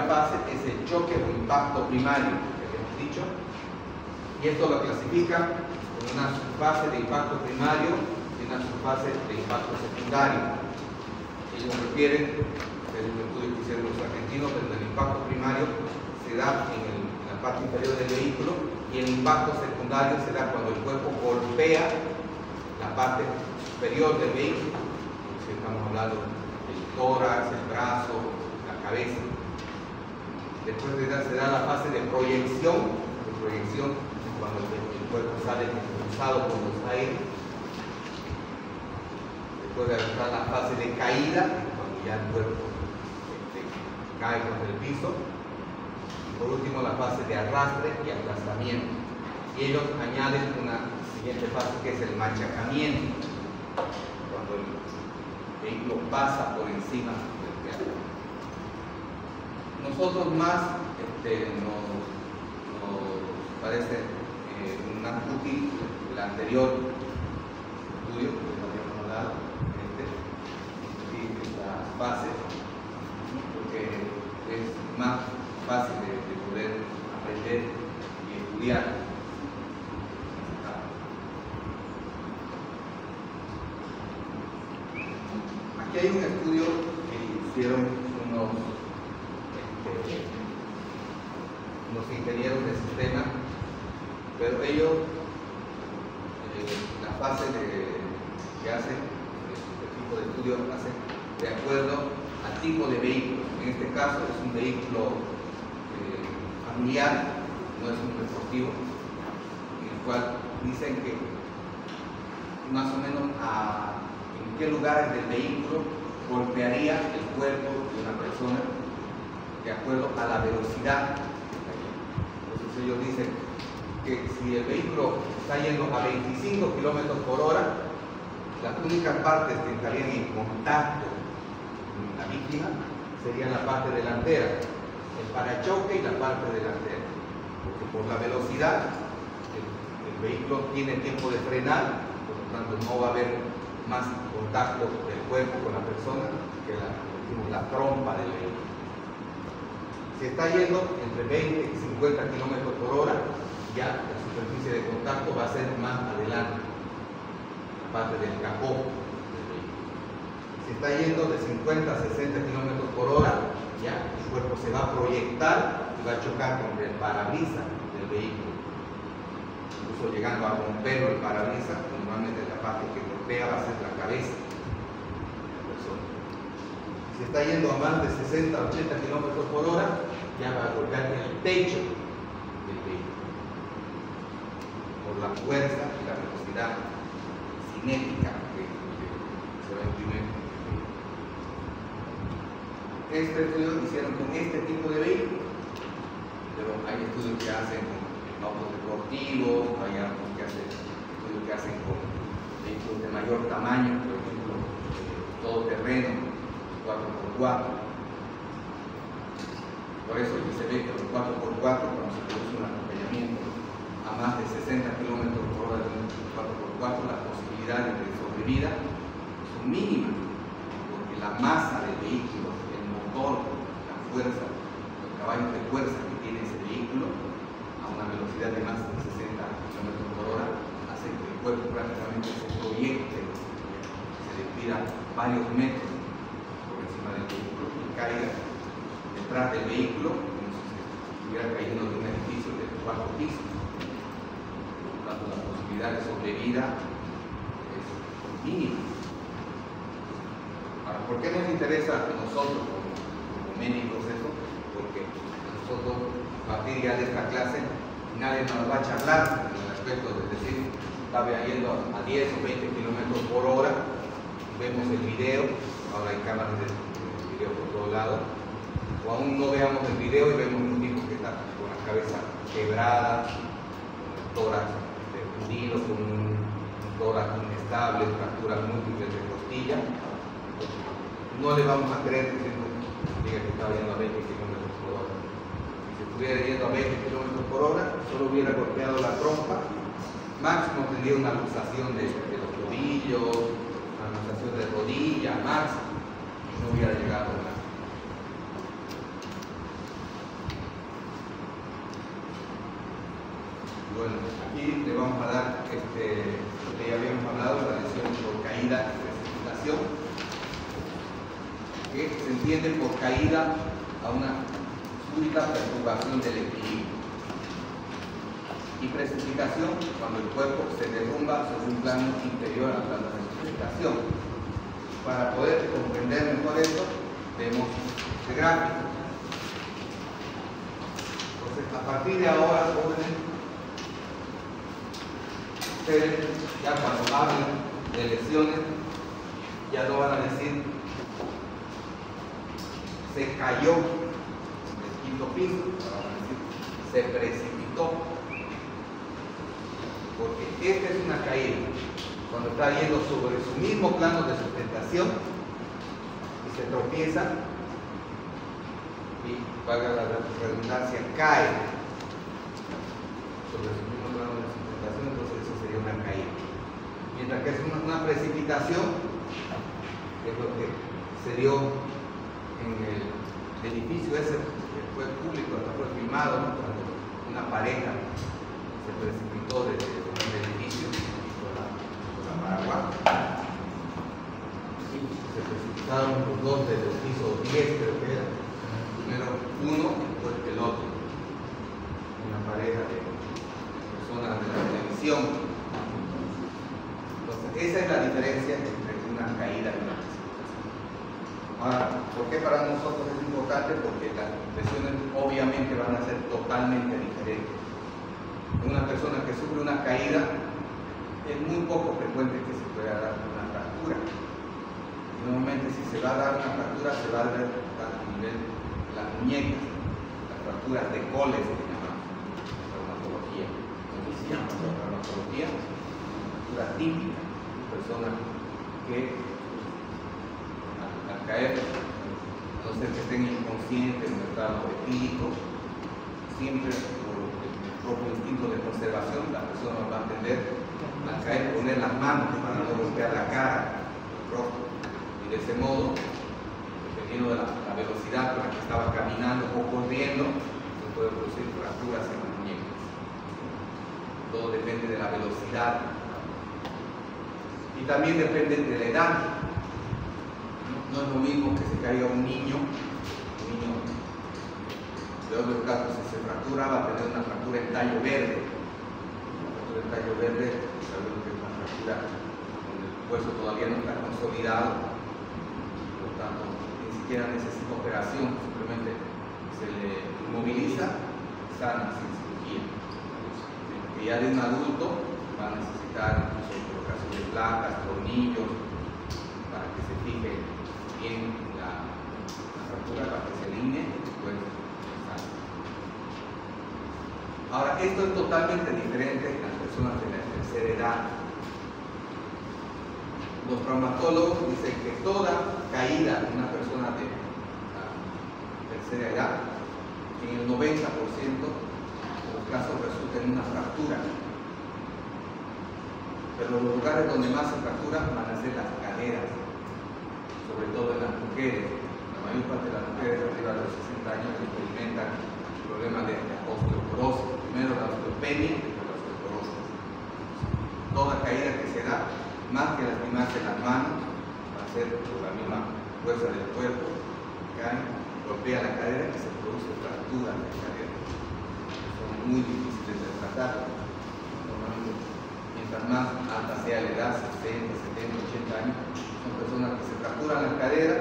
fase es el choque o impacto primario, dicho, y esto lo clasifica en una subfase de impacto primario y una subfase de impacto secundario. Ellos refieren, es un estudio que hicieron los argentinos, pero el impacto primario se da en la parte inferior del vehículo y el impacto secundario se da cuando el cuerpo golpea la parte superior del vehículo. Si estamos hablando del tórax, el brazo, la cabeza. Después se da la fase de proyección cuando el cuerpo sale impulsado por los aires. Después está la fase de caída, cuando ya el cuerpo cae contra el piso. Y por último la fase de arrastre y aplastamiento. Y ellos añaden una siguiente fase que es el machacamiento, cuando el vehículo pasa por encima del peatón. Nosotros más nos parece una útil, el anterior estudio que habíamos hablado, esta fase, porque es más fácil de poder aprender y estudiar. Aquí hay un estudio que hicieron unos ingenieros de sistema, pero ellos, la fase que hacen, el tipo de estudio hacen de acuerdo al tipo de vehículo. En este caso es un vehículo familiar, no es un deportivo, en el cual dicen que más o menos en qué lugares del vehículo golpearía el cuerpo de una persona de acuerdo a la velocidad. Entonces ellos dicen que si el vehículo está yendo a 25 kilómetros por hora, las únicas partes que estarían en contacto con la víctima serían la parte delantera, el parachoque y la parte delantera, porque por la velocidad el vehículo tiene tiempo de frenar, por lo tanto no va a haber más contacto del cuerpo con la persona que la trompa del vehículo. Si está yendo entre 20 y 50 kilómetros por hora, ya la superficie de contacto va a ser más adelante, la parte del capó del vehículo. Si está yendo de 50 a 60 kilómetros por hora, ya el cuerpo se va a proyectar y va a chocar contra el parabrisas del vehículo, incluso llegando a romperlo el parabrisas. Normalmente la parte que golpea va a ser la cabeza de la persona. Si está yendo a más de 60 a 80 kilómetros por hora, ya va a golpear el techo del vehículo por la fuerza y la velocidad cinética que se va a imprimir. Este estudio lo hicieron con este tipo de vehículos, pero hay estudios que hacen con autos deportivos, hay otros que hacen con vehículos de mayor tamaño, por ejemplo, todoterreno, 4x4. Por eso se ve que los 4x4, cuando se produce un atropellamiento a más de 60 km por hora de un 4x4, las posibilidades de sobrevida son mínimas, porque la masa del vehículo, el motor, la fuerza, los caballos de fuerza que tiene ese vehículo a una velocidad de más de 60 km por hora hace que el cuerpo prácticamente se proyecte, se despida varios metros por encima del vehículo y caiga detrás del vehículo como si se estuviera cayendo de un edificio del cuarto piso. Por lo tanto, la posibilidad de sobrevida es mínima. Ahora, ¿por qué nos interesa a nosotros como médicos eso? Porque nosotros, a partir ya de esta clase, nadie nos va a charlar en el aspecto de decir, está yendo a 10 o 20 kilómetros por hora, vemos el video, ahora hay cámaras de video por todos lados, o aún no veamos el video y vemos un tipo que está con la cabeza quebrada, con el tórax hundido, con un tórax inestable, fracturas múltiples de costilla. No le vamos a creer que diga que estaba yendo a 20 kilómetros por hora. Si estuviera yendo a 20 kilómetros por hora, solo hubiera golpeado la trompa, máximo tendría una luxación de los tobillos, una luxación de rodilla, máximo, y no hubiera llegado a nada. Bueno, aquí le vamos a dar lo que ya habíamos hablado, la lesión por caída y precipitación, que se entiende por caída a una súbita perturbación del equilibrio, y precipitación cuando el cuerpo se derrumba sobre un plano inferior al plano de precipitación. Para poder comprender mejor esto, vemos este gráfico. Entonces, a partir de ahora, jóvenes, ustedes ya cuando hablen de lesiones ya no van a decir se cayó del quinto piso, van a decir se precipitó, porque esta es una caída cuando está yendo sobre su mismo plano de sustentación y se tropieza y, valga la redundancia, cae sobre su mismo plano de sustentación. Mientras que es una precipitación, que es lo que se dio en el edificio ese que fue público, hasta fue filmado, ¿no? Cuando una pareja se precipitó desde un edificio por la Paraguay. Y se precipitaron los dos desde el piso 10, creo que era. Primero uno, después el otro. Una pareja de personas de la televisión. Entonces, esa es la diferencia entre una caída y una precipitación. Ahora, ¿por qué para nosotros es importante? Porque las lesiones obviamente van a ser totalmente diferentes. Una persona que sufre una caída es muy poco frecuente que se pueda dar una fractura. Y normalmente si se va a dar una fractura se va a dar a nivel de las muñecas, las fracturas de coles que llamamos traumatología. ¿Cómo se llama la traumatología? Fractura típica, personas que al caer, a no ser que estén inconscientes en el estado etílico, siempre por el propio instinto de conservación, la persona va a tender al caer, poner las manos para no golpear la cara, el rostro, y de ese modo, dependiendo de la velocidad con la que estaba caminando o corriendo, se puede producir fracturas en las muñecas. Todo depende de la velocidad y también depende de la edad. No es lo mismo que se caiga un niño, de otros casos, si se fractura, va a tener una fractura en tallo verde. Una fractura en tallo verde, sabemos que es una fractura donde el hueso todavía no está consolidado, por lo tanto, ni siquiera necesita operación, simplemente se le inmoviliza, sana sin cirugía. Que ya de un adulto va a necesitar incluso colocación de placas, tornillos, para que se fije bien la fractura, para que se alinee y después sana. Ahora, esto es totalmente diferente en las personas de la tercera edad. Los traumatólogos dicen que toda caída de una persona de la tercera edad, en el 90% de los casos resulta en una fractura. Pero los lugares donde más se fracturan van a ser las caderas, sobre todo en las mujeres. La mayor parte de las mujeres arriba de los 60 años experimentan problemas de osteoporosis. Primero la osteopenia y después la osteoporosis. Toda caída que se da, más que lastimarse las manos, va a ser por la misma fuerza del cuerpo, cae, golpea la cadera y se produce fracturas de cadera. Son muy difíciles de tratar. Normalmente, mientras más alta sea la edad, 60, 70, 80 años, son personas que se fracturan la cadera,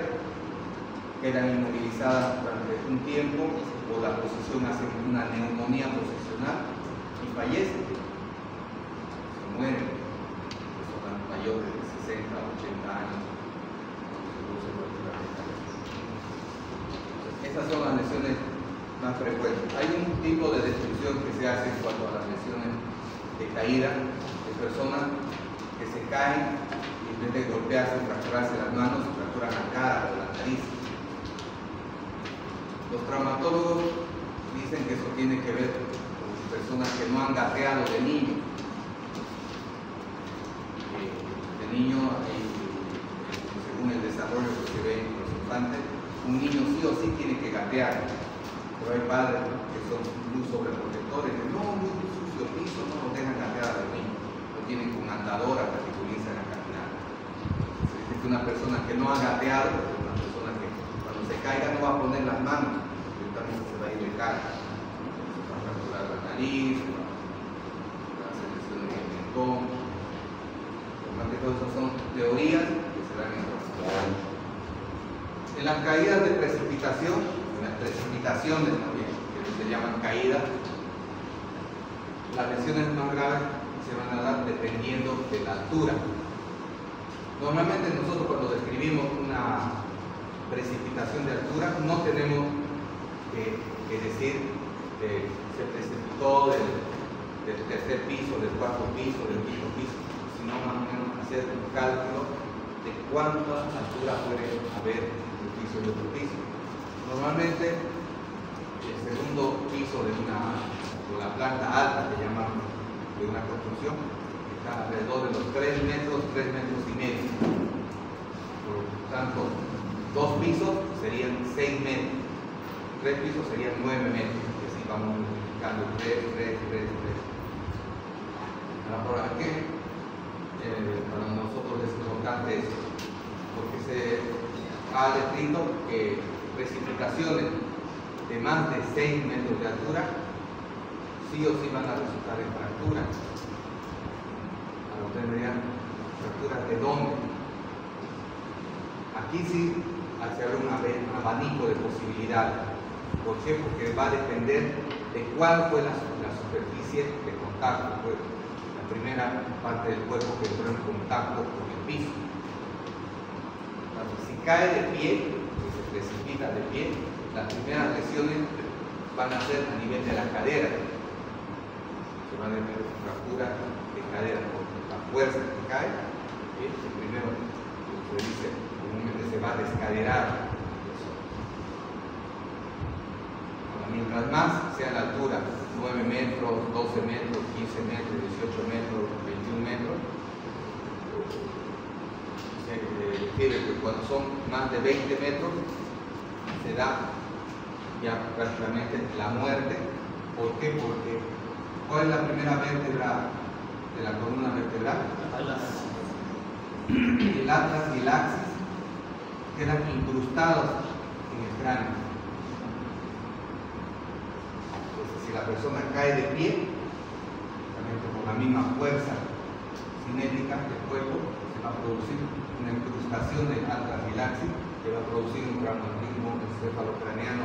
quedan inmovilizadas durante un tiempo, o la posición hace una neumonía posicional y fallecen, se mueren, personas mayores de 60, 80 años, se produce fractura de cadera. Esas son las lesiones más frecuentes. Hay un tipo de destrucción que se hace en cuanto a las lesiones de caída, de personas que se caen y en vez de golpearse, fracturarse las manos, se fracturan la cara o la nariz. Los traumatólogos dicen que eso tiene que ver con personas que no han gateado de niño. De niño, según el desarrollo que se ve en los infantes, un niño sí o sí tiene que gatear. Pero hay padres que son muy sobreprotectores, que no, muy sucio el piso, no lo dejan gatear al niño. Lo tienen con andadora para que comienzan a caminar. Se dice que una persona que no ha gateado es una persona que cuando se caiga no va a poner las manos, directamente se va a ir de cara. Se va a fracturar la nariz, va a hacer lesiones en el mentón. Por más que todo eso son teorías que se dan en traumatología. En las caídas de precipitación, en las precipitaciones también, que se llaman caídas, las lesiones más graves se van a dar dependiendo de la altura. Normalmente nosotros cuando describimos una precipitación de altura no tenemos que decir que se precipitó del tercer piso, del cuarto piso, del quinto piso, sino más o menos hacer un cálculo de cuánta altura puede haber de un piso y de otro piso. Normalmente el segundo piso de la planta alta que llamamos de una construcción está alrededor de los 3 metros, 3 metros y medio. Por lo tanto, 2 pisos serían 6 metros, 3 pisos serían 9 metros, y así vamos multiplicando 3, 3, 3, 3. Ahora, ¿por qué? Para nosotros es importante eso, porque se ha descrito que precipitaciones de más de 6 metros de altura sí o sí van a resultar en fracturas. Ahora ustedes me dirán, ¿fracturas de dónde? Aquí sí se abre un abanico de posibilidades. ¿Por qué? Porque va a depender de cuál fue la superficie de contacto. Pues, la primera parte del cuerpo que entró en contacto con el piso. Entonces, si cae de pie, si se precipita de pie, las primeras lesiones van a ser a nivel de la cadera. Se van a ver fracturas de cadera por la fuerza que cae. Primero, se dice, comúnmente se va a descaderar. Mientras más sea la altura, 9 metros, 12 metros, 15 metros, 18 metros, 21 metros, se refiere que cuando son más de 20 metros se da ya prácticamente la muerte. ¿Por qué? Porque ¿cuál es la primera vértebra de la columna vertebral? El atlas y el axis quedan incrustados en el cráneo. Si la persona cae de pie, también por la misma fuerza cinética del cuerpo, se va a producir una incrustación del atlas y el axis, que va a producir un traumatismo encefalocraneano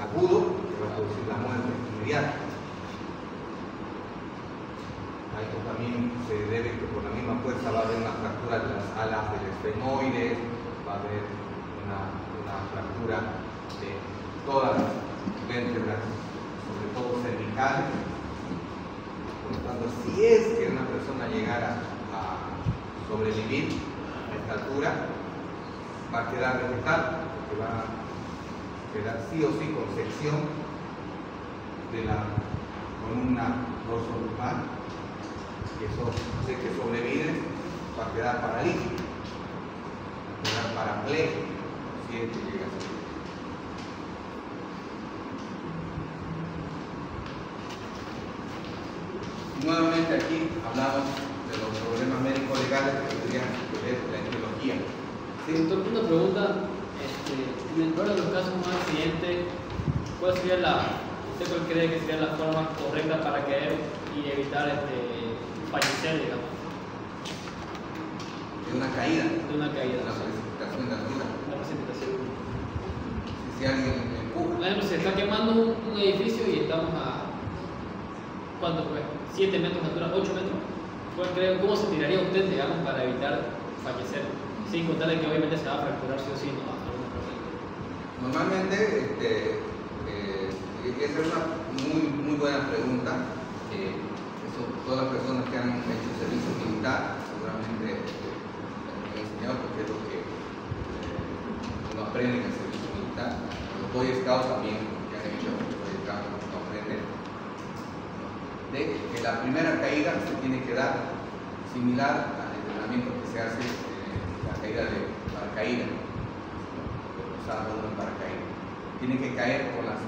agudo, que va a producir la muerte inmediata. A esto también se debe que por la misma fuerza va a haber una fractura de las alas del esfenoides, va a haber una fractura de todas las vértebras, sobre todo cervicales. Por lo tanto, si es que una persona llegara a sobrevivir a esta altura, va a quedar vegetal, porque va a quedar sí o sí con sección de la columna dorso-lumbar, y eso hace que sobrevive, va a quedar paralítico, va a quedar parapléjico, si es que llega a ser. Nuevamente aquí hablamos de los problemas médicos legales que tendrían que ver la etiología. Sí, doctor, una pregunta. Dentro de los casos de un accidente, ¿cuál sería usted cuál cree que sería la forma correcta para caer y evitar fallecer, digamos? De una caída. De una caída. Una precipitación de altura. Una precipitación. Si alguien empuja. Por ejemplo, se está quemando un edificio y estamos a... ¿Cuánto fue? 7 metros de altura, 8 metros. ¿Cómo se tiraría usted, digamos, para evitar fallecer? Sin contarle que obviamente se va a fracturar sí o sí, ¿no? Normalmente, esa es una muy buena pregunta. Todas las personas que han hecho servicio militar seguramente han enseñado, porque es lo que uno aprende en el servicio militar. Los Boy Scouts también, que han hecho los Boy Scouts, no aprenden de que la primera caída se tiene que dar similar al entrenamiento que se hace en la caída de paracaídas, en paracaídas. Tiene que caer con las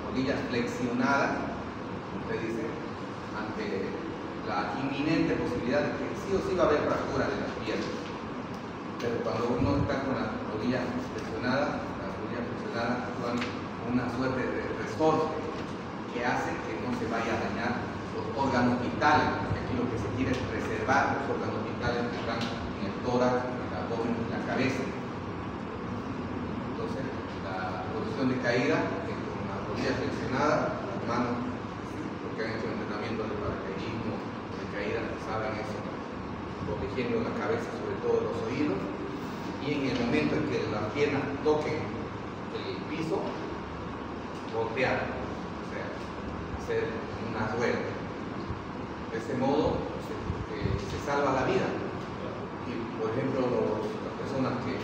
rodillas flexionadas, como usted dice, ante la inminente posibilidad de que sí o sí va a haber fractura de las piernas. Pero cuando uno está con las rodillas flexionadas actúan con una suerte de resorte que hace que no se vaya a dañar los órganos vitales, porque aquí lo que se quiere es preservar los órganos vitales que están en el tórax, en el abdomen y en la cabeza. Entonces, la posición de caída es con la rodilla flexionada, las manos, los que han hecho entrenamiento de paracaidismo, de caída, saben eso, protegiendo la cabeza, sobre todo los oídos, y en el momento en que las piernas toquen el piso, voltear, o sea, hacer una rueda. De ese modo se salva la vida. Y por ejemplo, las personas que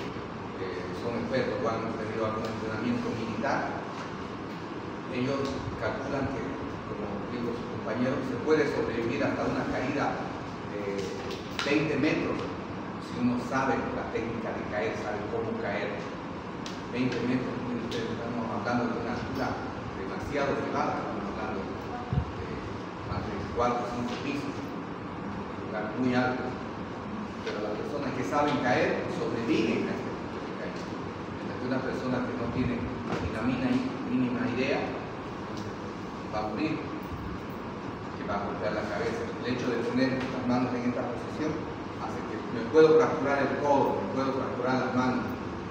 son expertos o han tenido algún entrenamiento militar, ellos calculan que, como compañeros, se puede sobrevivir hasta una caída de 20 metros si uno sabe la técnica de caer, sabe cómo caer. 20 metros, estamos hablando de una altura demasiado elevada, estamos hablando de más de 4 o 5 pisos, un lugar muy alto. Pero las personas que saben caer sobreviven a este tipo de caída. Mientras que una persona que no tiene ni la mínima idea va a morir, que va a golpear la cabeza. El hecho de poner las manos en esta posición hace que me puedo fracturar el codo, me puedo fracturar las manos,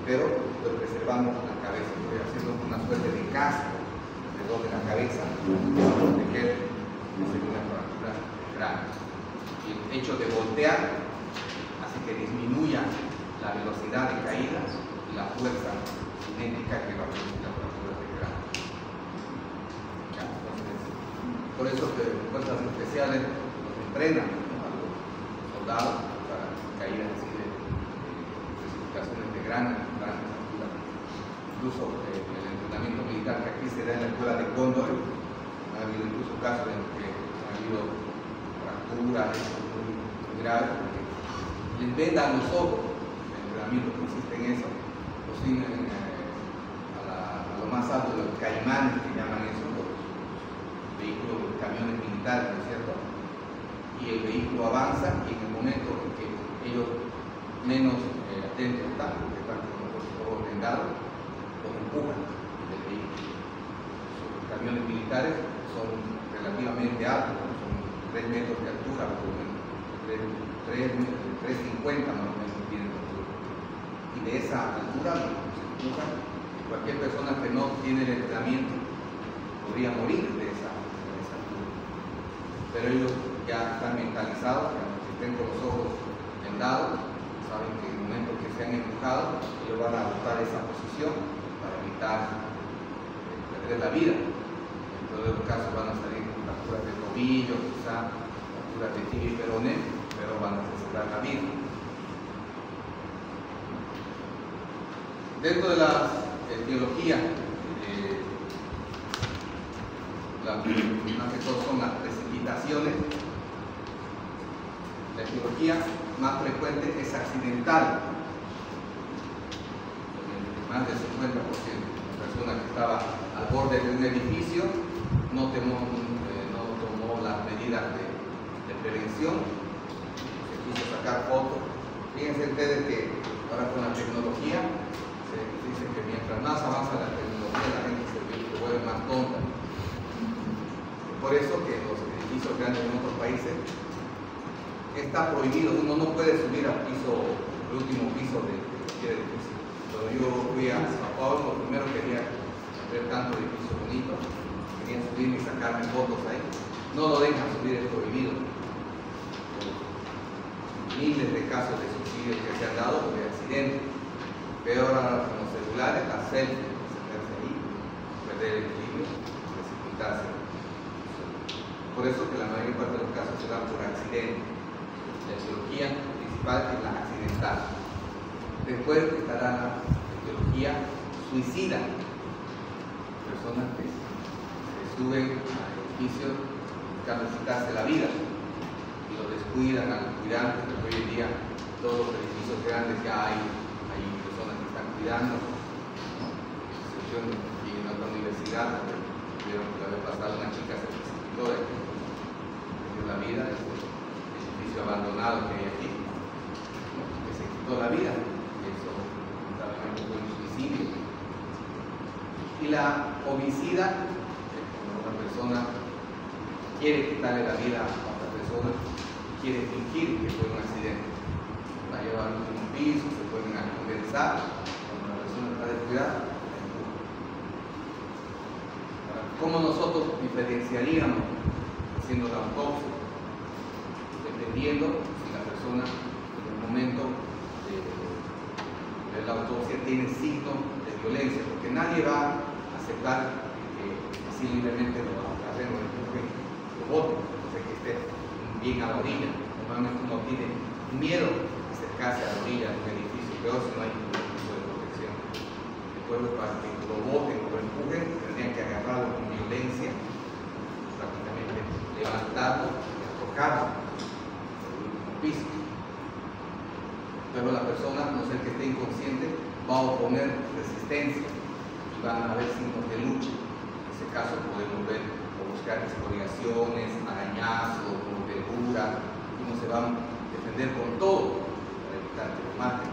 pero estoy preservando la cabeza, estoy haciendo una suerte de casco alrededor de la cabeza para proteger de una fractura grave. Y el hecho de voltear hace que disminuya la velocidad de caída y la fuerza cinética que va a producir la fractura de cráneo. Entonces, por eso que las fuerzas especiales nos entrenan, ¿no?, a los soldados para caídas así de precipitaciones de grandes alturas. Incluso el entrenamiento militar que aquí se da en la escuela de Cóndor, ha habido incluso casos en los que ha habido fracturas muy graves, porque les vendan los ojos. El entrenamiento consiste en eso, los a lo más alto de los caimanes, que llaman eso, los vehículos, los camiones militares, ¿no es cierto? Y el vehículo avanza, y en el momento en que ellos menos atentos están, porque están con los ojos vendados, los empujan del vehículo. Los camiones militares son relativamente altos, son 3 metros de altura, por lo menos 3,50 más o menos tienen de altura. Y de esa altura se empujan. Cualquier persona que no tiene el entrenamiento podría morir de esa altura. Pero ellos ya están mentalizados, que aunque estén con los ojos vendados, saben que en el momento que se han empujado, ellos van a adoptar esa posición para evitar perder la vida. En todos los casos van a salir con fracturas de tobillo, quizá fracturas de tibia y peroné, pero van a asegurar la vida. Dentro de la etiología, más que todo son las precipitaciones. La etiología más frecuente es accidental, más del 50%. La persona que estaba al borde de un edificio no tomó las medidas de prevención, se quiso sacar fotos. Fíjense ustedes que ahora con la tecnología se dice que mientras más avanza la tecnología, la gente se vuelve más tonta. Por eso que en los edificios grandes en otros países está prohibido, uno no puede subir al último piso de cualquier edificio. Cuando yo fui a Sao Paulo, lo primero quería ver tanto edificio bonito, quería subirme y sacarme fotos ahí. No lo dejan subir, es prohibido. Miles de casos de suicidios que se han dado por accidentes. Peor ahora con los celulares, la selfie, sentarse ahí, perder el equilibrio, precipitarse. Por eso que la mayor parte de los casos se dan por accidente. La etiología principal es la accidental. Después estará la etiología suicida. Personas que se suben al edificio buscando quitarse la vida y lo descuidan al cuidante, porque hoy en día todos los edificios grandes ya hay personas que están cuidando, ¿no? Excepción y en otra universidad, vieron que la vez pasada una chica se precipitó de la vida, el edificio abandonado que hay aquí, ¿no?, que se quitó la vida. Eso lamentablemente fue un suicidio. Y la homicida, cuando una persona quiere quitarle la vida a otra persona, quiere fingir que fue un accidente, la lleva al último piso, se pueden conversar, cuando la persona está descuidada, la empuja. ¿Cómo nosotros diferenciaríamos haciendo la autopsia? Dependiendo si la persona en el momento de la autopsia tiene signos de violencia, porque nadie va a aceptar que así libremente lo agarren o empujen, lo boten, entonces que esté bien a la orilla. Normalmente uno tiene miedo a acercarse a la orilla de un edificio, pero si no hay ningún tipo de protección. Después, para que lo boten o lo empujen, tendrían que agarrarlo con violencia, prácticamente levantarlo apretarlo y aflojarlo sobre el piso. Pero la persona, no sé que esté inconsciente, va a oponer resistencia y van a haber signos de lucha. En ese caso podemos ver o buscar excoriaciones, arañazos, mordedura, y uno se va a defender con todo para evitar que lo maten.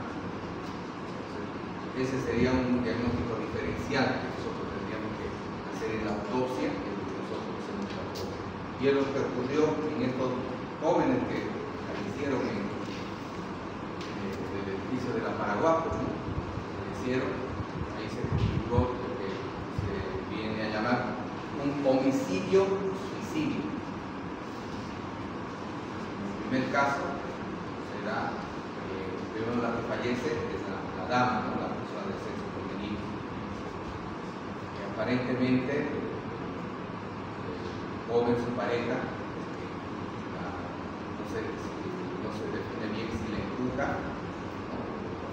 Ese sería un diagnóstico diferencial que nosotros tendríamos que hacer en la autopsia, que es lo que nosotros hacemos en la autopsia. Y es lo que ocurrió en estos jóvenes que fallecieron en el edificio de la Paraguapo, ¿no? Fallecieron, ahí se configuró lo que se viene a llamar un homicidio-suicidio. En el primer caso será, primero la que fallece es la dama, ¿no? La persona del sexo femenino, que aparentemente joven su pareja, no se define bien si la empuja, ¿no?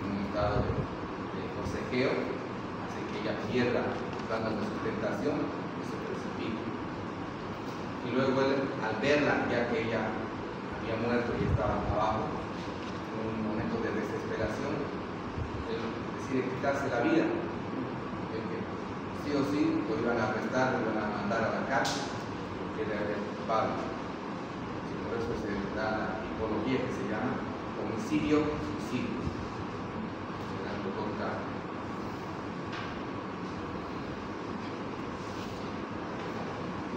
En un estado de forcejeo, hace que ella pierda la sustentación y se precipita. Y luego él, al verla, ya que ella había muerto y estaba abajo, en un momento de desesperación, él decide quitarse la vida. Sí o sí lo iban a arrestar, lo iban a mandar a la cárcel, porque era el culpable. Y por eso se da la tipología que se llama homicidio-suicidio.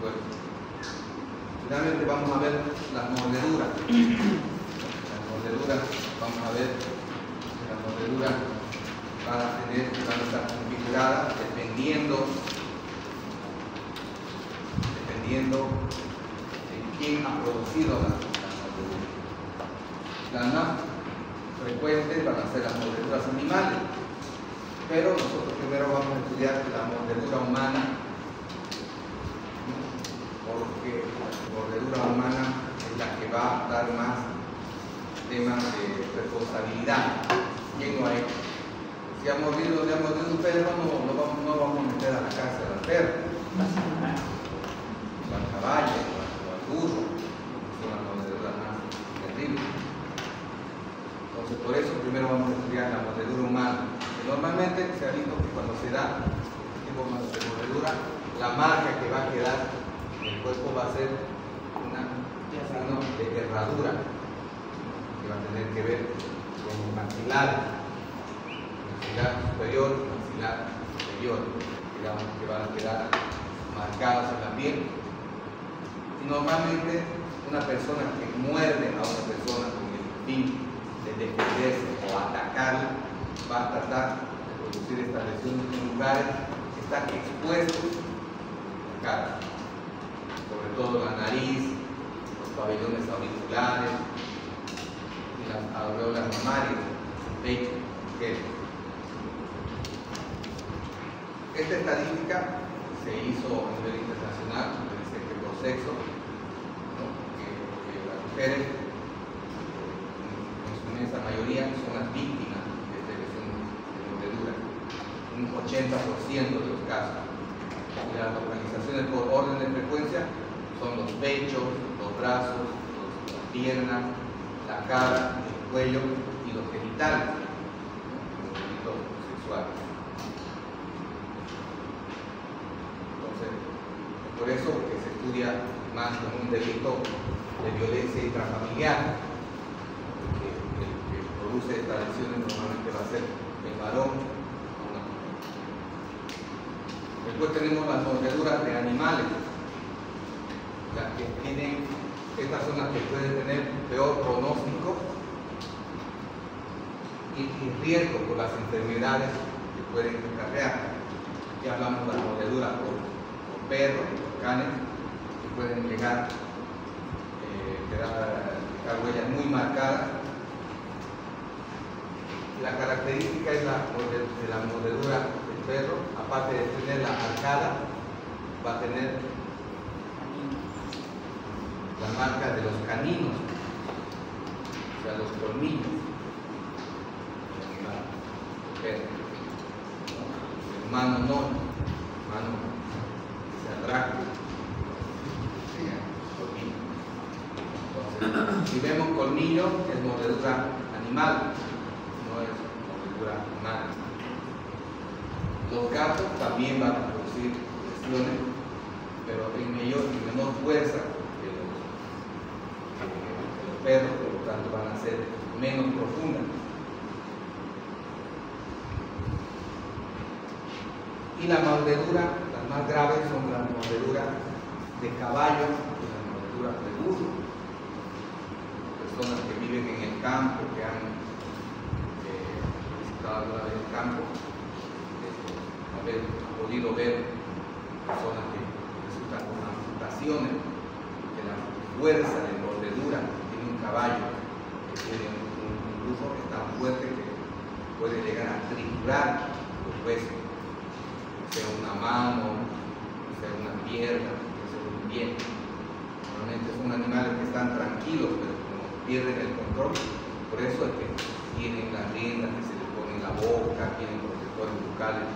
Bueno, finalmente vamos a ver las mordeduras. Las mordeduras, vamos a ver que las mordeduras van a estar configuradas dependiendo de quién ha producido las mordeduras. Las más frecuentes van a ser las mordeduras animales, pero nosotros primero vamos a estudiar la mordedura humana, porque la mordedura humana es la que va a dar más temas de responsabilidad. ¿Quién lo ha hecho? Si ha mordido un perro, no vamos a meter a la cárcel al perro, o al caballo, o al burro, que son las mordeduras más terribles. Entonces, por eso primero vamos a estudiar la mordedura humana. Y normalmente se ha visto que cuando se da este tipo de mordedura, la marca que va a quedar en el cuerpo va a ser un signo de herradura, que va a tener que ver con los maxilares. Maxilar superior, maxilar inferior, digamos, que van a quedar marcados en la piel. Y normalmente una persona que muerde a una persona con el fin de defenderse o atacarla va a tratar de producir estas lesiones en lugares que están expuestos a la cara, sobre todo la nariz, los pabellones auriculares y las aureolas mamarias, el pecho, que esta estadística se hizo a nivel internacional, dice que por sexo, ¿no? que las mujeres, en su inmensa mayoría, son las víctimas de esta lesión de mordedura, un 80% de los casos. Y las localizaciones por orden de frecuencia son los pechos, los brazos, las piernas, la cara, el cuello y los genitales, los delitos sexuales. Por eso que se estudia más como un delito de violencia intrafamiliar, porque el que produce estas lesiones normalmente va a ser el varón o una mujer. Después tenemos las mordeduras de animales, las que tienen, estas son las que pueden tener peor pronóstico y riesgo por las enfermedades que pueden acarrear. Ya hablamos de las mordeduras por perros, canes, que pueden llegar dejar huellas muy marcadas. La característica es de la mordedura del perro, aparte de tener la arcada, va a tener la marca de los caninos, o sea, los colmillos del perro. El humano no, el humano se atraca, Si vemos colmillo, es mordedura animal, no es mordedura humana. Los gatos también van a producir lesiones, pero en menor fuerza que los perros, por lo tanto van a ser menos profundas. Y la mordedura, las más graves son las mordeduras de caballo y las mordeduras de burro. Personas que viven en el campo, que han visitado alguna vez el campo, haber podido ver personas que resultan con amputaciones, que la fuerza de mordedura que tiene un caballo, que tiene un burro, es tan fuerte que puede llegar a triturar los huesos, sea una mano, sea una pierna, sea un pie. Normalmente son animales que están tranquilos, pero como pierden el control, por eso es que tienen las riendas que se les ponen en la boca, tienen protectores bucales.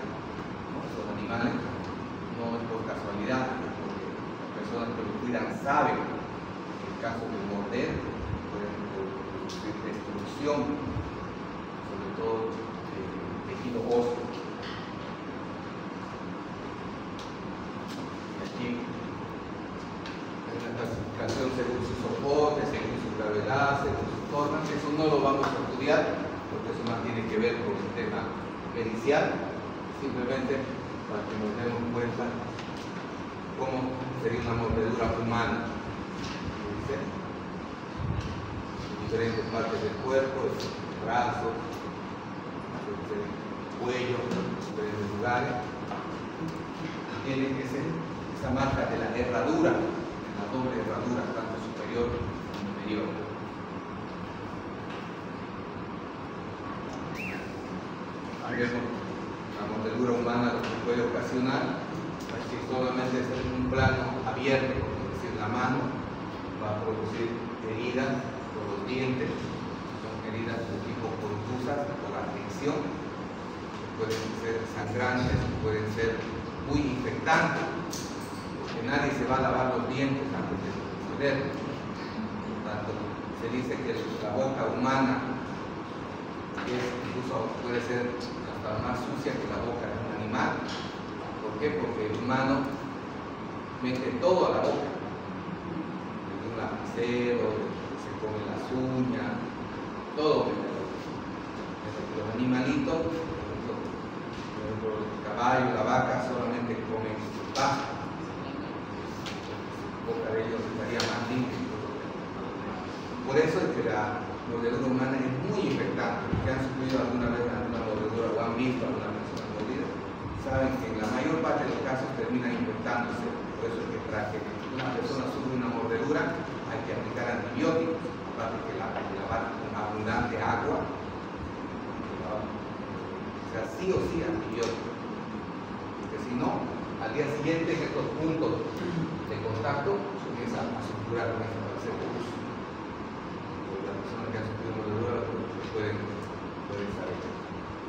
¿No? Esos animales no es por casualidad, es porque las personas que los cuidan saben que en caso de morder pueden producir destrucción, sobre todo tejido óseo. Es una clasificación según su soporte, según su gravedad, según su forma. Eso no lo vamos a estudiar porque eso más tiene que ver con el tema pericial, simplemente para que nos demos cuenta cómo sería una mordedura humana. Diferentes partes del cuerpo, el brazo, el cuello, diferentes lugares. Tiene que ser esa marca de la herradura, la doble herradura, tanto superior como inferior. Vemos la mordedura humana, lo que puede ocasionar, si solamente es en un plano abierto, como decir la mano, va a producir heridas por los dientes, son heridas de tipo contusas por la fricción, pueden ser sangrantes, pueden ser muy infectante, porque nadie se va a lavar los dientes antes de morder. Por lo tanto, se dice que la boca humana incluso puede ser hasta más sucia que la boca de un animal. ¿Por qué? Porque el humano mete todo a la boca, desde un lapicero, se come las uñas, todo mete a la boca. Los animalitos, el caballo, la vaca solamente comen pasto. La boca de ellos estaría más limpia. Por eso es que la mordedura humana es muy infectante. Los que han sufrido alguna vez alguna mordedura o han visto a alguna persona mordida, saben que en la mayor parte de los casos terminan infectándose. Por eso es que para que una persona sufra una mordedura hay que aplicar antibióticos, aparte que lavar con abundante agua. O sea, sí o sí antibióticos, porque si no, al día siguiente en estos puntos de contacto comienza a suturar, comienza a aparecer pus. Las personas que han sufrido mordedura pueden saber.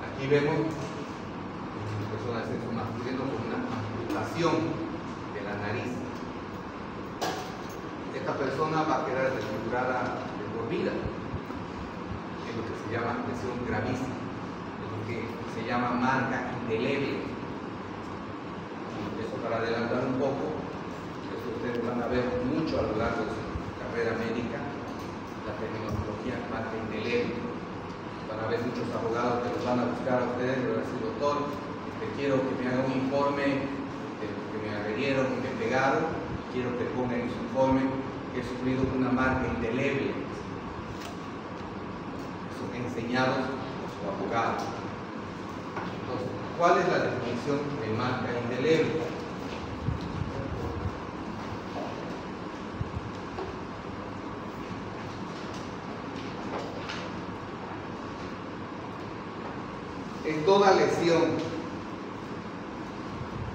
Aquí vemos una persona de sexo masculino con una amputación de la nariz. Esta persona va a quedar desfigurada de por vida, es lo que se llama lesión gravísima, que se llama marca indeleble. Eso para adelantar un poco, eso ustedes van a ver mucho a lo largo de su carrera médica, la terminología marca indeleble. Van a ver muchos abogados que los van a buscar a ustedes y van a decir: doctor, quiero que me haga un informe de que me agredieron, que me pegaron, quiero que ponga en su informe que he sufrido una marca indeleble. Son enseñados por su abogado. Entonces, ¿cuál es la definición de marca indeleble? Es toda lesión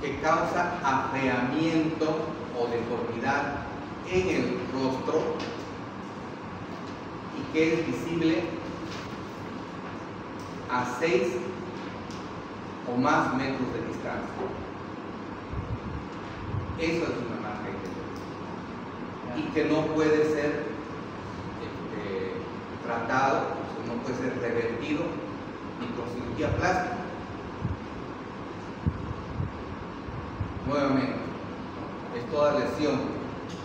que causa afeamiento o deformidad en el rostro y que es visible a 6 o más metros de distancia. Eso es una marca indeleble y que no puede ser tratado, no puede ser revertido ni con cirugía plástica. Nuevamente, es toda lesión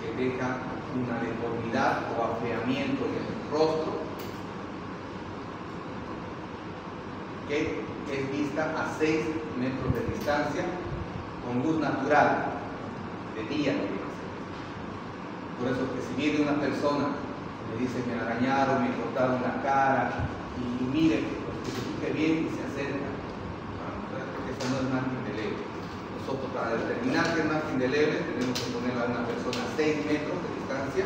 que deja una deformidad o afeamiento en el rostro que es vista a 6 metros de distancia con luz natural de día. Por eso que si viene una persona me dice me arañaron, me cortaron la cara y mire, que se fije bien y se acerca, porque eso no es marca indeleble. Nosotros para determinar que es marca indeleble tenemos que ponerla a una persona a 6 metros de distancia,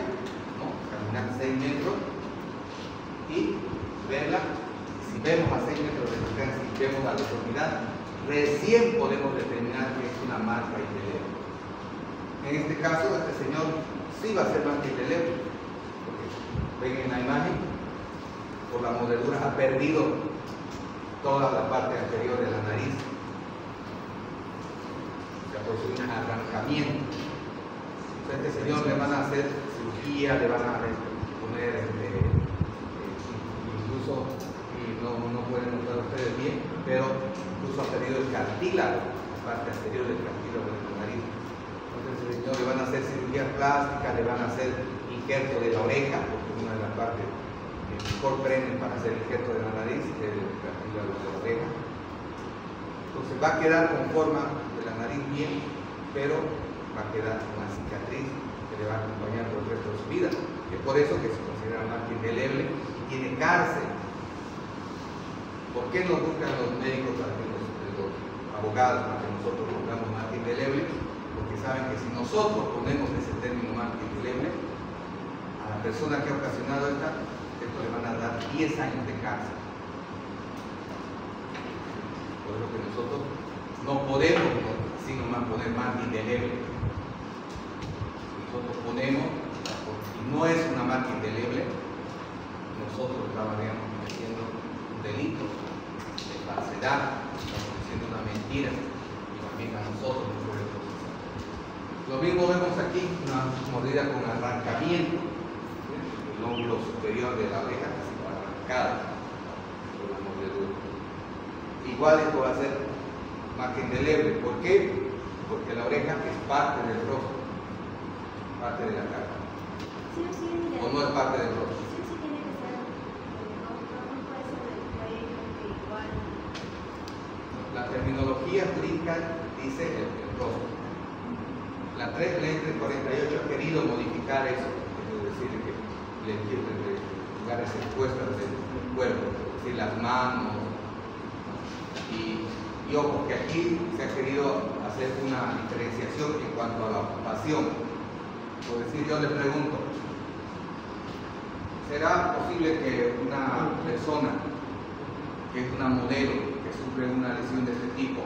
¿no? Caminar 6 metros y verla. Si vemos a 6 metros de distancia y vemos la deformidad, recién podemos determinar que es una marca indeleble. En este caso, este señor sí va a ser marca indeleble, porque ven en la imagen, por la mordedura ha perdido toda la parte anterior de la nariz. Se ha producido un arrancamiento. A este señor le van a hacer cirugía, le van a poner incluso, no pueden notar ustedes bien, pero incluso ha perdido el cartílago, la parte anterior del cartílago de la nariz. Entonces al señor le van a hacer cirugía plástica, le van a hacer injerto de la oreja, porque es una de las partes que mejor prenden para hacer injerto de la nariz, el cartílago de la oreja. Entonces va a quedar con forma de la nariz bien, pero va a quedar una cicatriz que le va a acompañar por el resto de su vida. Es por eso que se considera marca indeleble y tiene cárcel. ¿Por qué nos buscan los médicos para que los abogados para que nosotros pongamos marca indeleble? Porque saben que si nosotros ponemos ese término marca indeleble, a la persona que ha ocasionado esto le van a dar 10 años de cárcel. Por eso que nosotros no podemos así nomás poner marca indeleble. Nosotros ponemos, y no es una marca indeleble, nosotros estaríamos cometiendo un delito de falsedad, estamos diciendo una mentira, y también a nosotros nos puede procesar. Lo mismo vemos aquí, una mordida con arrancamiento, el lóbulo superior de la oreja casi arrancada por la mordedura. Igual esto va a ser marca indeleble. ¿Por qué? Porque la oreja es parte del rostro, parte de la cara. Sí, sí, ¿O no es parte del rostro? sí, sí, tiene que ser. No puede ser del cuello, igual. La terminología jurídica dice el rostro. La ley 348 ha querido modificar eso, es decir, que le quiere dar esa respuesta del cuerpo, es decir, las manos. Y ojo, que aquí se ha querido hacer una diferenciación en cuanto a la ocupación. Por decir, yo le pregunto, ¿será posible que una persona que es una modelo, que sufre una lesión de este tipo,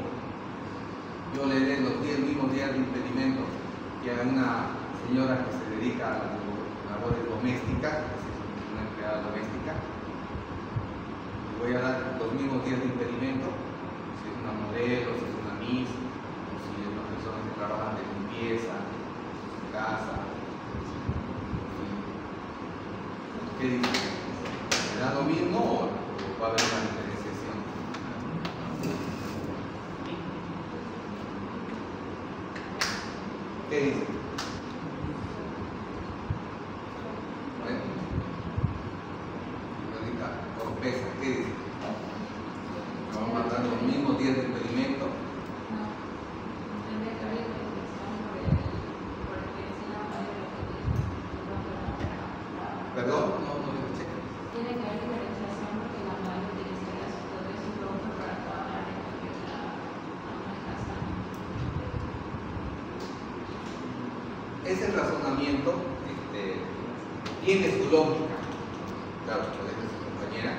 yo le dé los 10 mismos días de impedimento que a una señora que se dedica a las labores domésticas, es una empleada doméstica, le voy a dar los mismos días de impedimento? Si es una modelo, si es una miss, o si es una persona que trabaja de limpieza, en su casa. ¿Qué dice? ¿Le da lo mismo o va a haber una diferenciación? ¿Qué dice? Bueno, ahorita, sorpresa, ¿qué dice? Vamos a dar los mismos días de impedimento. Perdón, no lo escuché. Tiene que haber diferenciación porque la madre utilizaría su poder y su rostro para toda la área que es la ama de casa. Ese razonamiento tiene su lógica. Claro, como dice su compañera,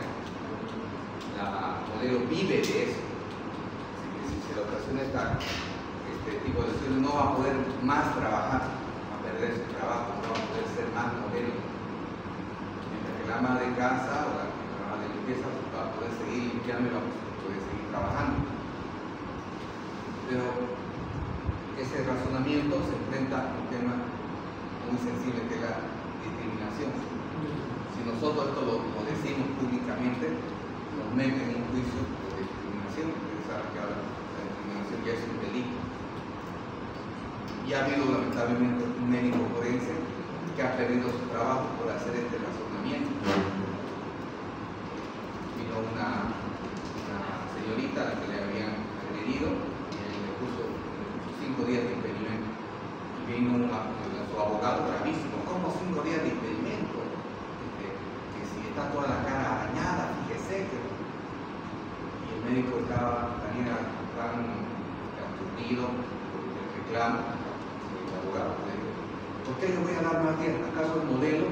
la modelo vive de eso. Así que si se le ocasiona este tipo de lesiones, no va a poder más trabajar, va a perder su trabajo, no va a poder ser más modelo. Mientras que la ama de casa o la que trabaja de limpieza va a poder seguir limpiando y va a poder seguir trabajando. Pero ese razonamiento se enfrenta a un tema muy sensible que es la discriminación. Si nosotros nosotros esto lo decimos públicamente, nos meten en un juicio por discriminación, porque saben que ahora la discriminación ya es un delito. Y ha habido lamentablemente un médico forense que ha perdido su trabajo por hacer este razonamiento. Vino una señorita a la que le habían agredido y le puso 5 días de impedimento. Y vino su abogado bravísimo: ¿cómo 5 días de impedimento? Que si está toda la cara arañada, fíjese que... Y el médico estaba tan aturdido por el reclamo. El abogado le dijo: ¿por qué le voy a dar más días? ¿Acaso el modelo?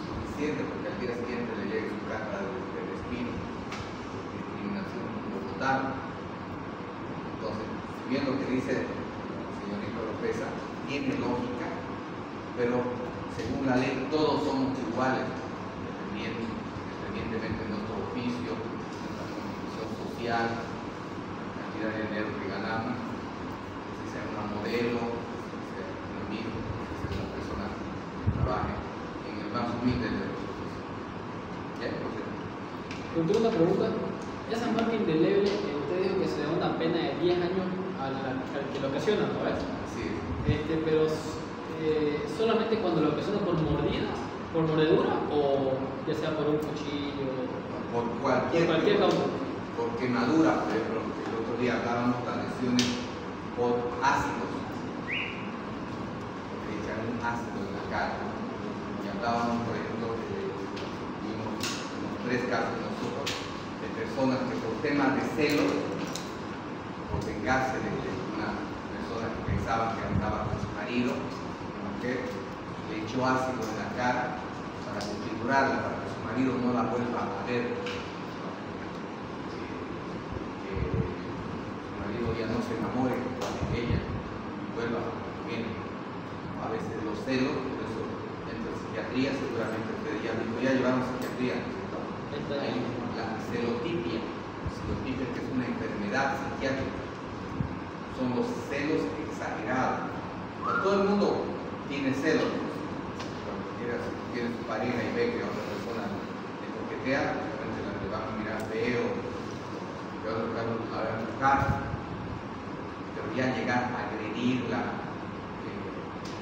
Suficiente, porque al día siguiente le llega su carta de despido, discriminación, lo votaron. Entonces, si bien lo que dice el señorito López tiene lógica, pero según la ley todos somos iguales, independientemente de nuestro oficio, nuestra condición social, la cantidad de dinero que ganamos, si sea una modelo, si sea un amigo, si sea una persona que trabaje en el más humilde de los oficios. ¿Ya? Entonces, una pregunta. Esa marca indeleble, usted dijo que se da una pena de 10 años al que lo ocasiona, ¿no ves? Así es. Pero solamente cuando lo ocasiona por mordida, por mordedura, o ya sea por un cuchillo, Por cualquier causa. Por quemadura, por ejemplo, el otro día hablábamos de las lesiones por ácidos, porque echan un ácido en la cara. Y hablábamos, por ejemplo, vimos unos 3 casos nosotros de personas que por temas de celos, por vengarse de una persona que pensaba que andaba con su marido, una mujer, le echó ácido en la cara para desfigurarla, para que su marido no la vuelva a ver, que su marido ya no se enamore de ella y vuelva bien. A veces los celos, por eso dentro de psiquiatría seguramente ustedes ya llevaron psiquiatría. Hay la celotipia, que es una enfermedad psiquiátrica, son los celos exagerados. Pero todo el mundo tiene celos. Cuando tiene su pareja y ve que otra persona le coquetea, realmente le van a mirar feo, le van a buscar, pero ya llegar a agredirla,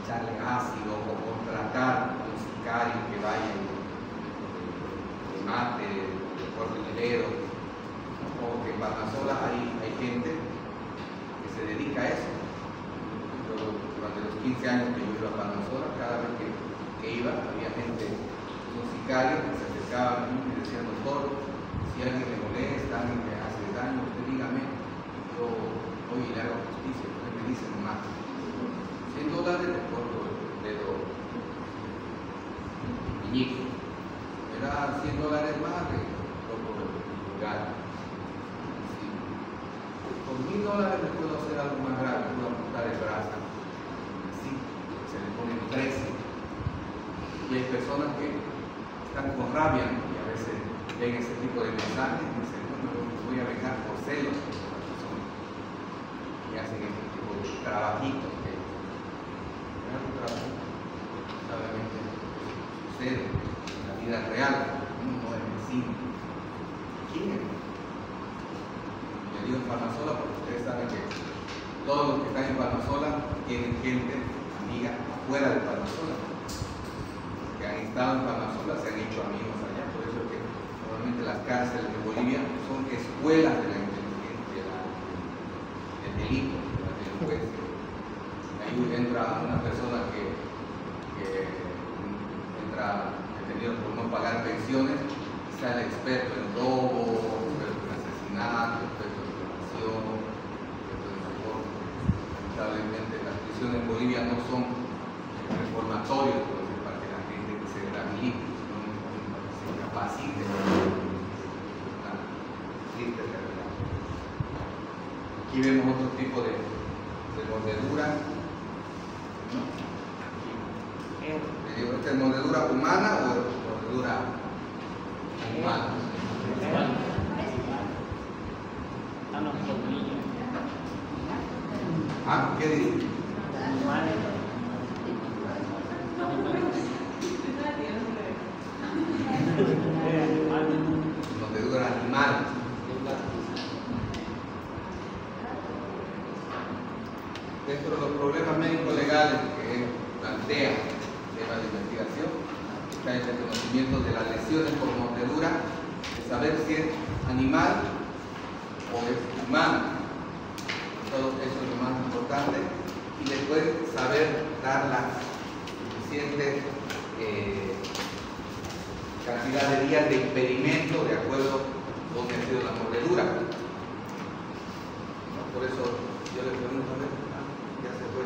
echarle ácido o contratar a un sicario que vaya y mate, le corte el dedo, o que en Palmasola hay gente que se dedica a eso. Durante los 15 años que yo iba a Palmasola, cada vez que iba había gente, unos sicarios que se acercaban a mí y me decían: doctor, si alguien me molesta, alguien me hace daño, usted dígame, yo voy y le hago justicia. Usted me dice nomás, $100 le corto el dedo meñique, me da $100 más, le corto el pulgar. Por $1000 le puedo hacer algo más grave, puedo apuntar el brazo, así, se le pone el precio. Y hay personas que están con rabia, ¿no? Y a veces ven ese tipo de mensajes y dicen: bueno, me voy a vengar por celos de la persona. Y hacen ese tipo de trabajitos que es un trabajo que lamentablemente sucede en la vida real, no en el cine. ¿Quién es? Le digo en Palmasola porque ustedes saben que todos los que están en Palmasola tienen gente, amiga, afuera de Palmasola, que han estado en Palmasola, se han hecho amigos allá. Por eso es que normalmente las cárceles de Bolivia son escuelas de la inteligencia, del delito, de la delincuencia. Ahí entra una persona que entra detenido por no pagar pensiones, y sale experto en robo, experto en asesinato, experto en violación, experto en soborno. Lamentablemente las prisiones en Bolivia no son reformatorios para que la gente que se rehabilite, sino para que se capacite. Una triste realidad. Aquí vemos otro tipo de mordedura. ¿Esta es mordedura humana o mordedura humana? No, colmillo. ¿Ah? ¿Qué dice? conocimientos de las lesiones por mordedura, de saber si es animal o es humano. Todo eso es lo más importante. Y después saber dar la suficiente cantidad de días de experimento de acuerdo a donde ha sido la mordedura. Por eso yo le pregunto, a ver, ya se fue.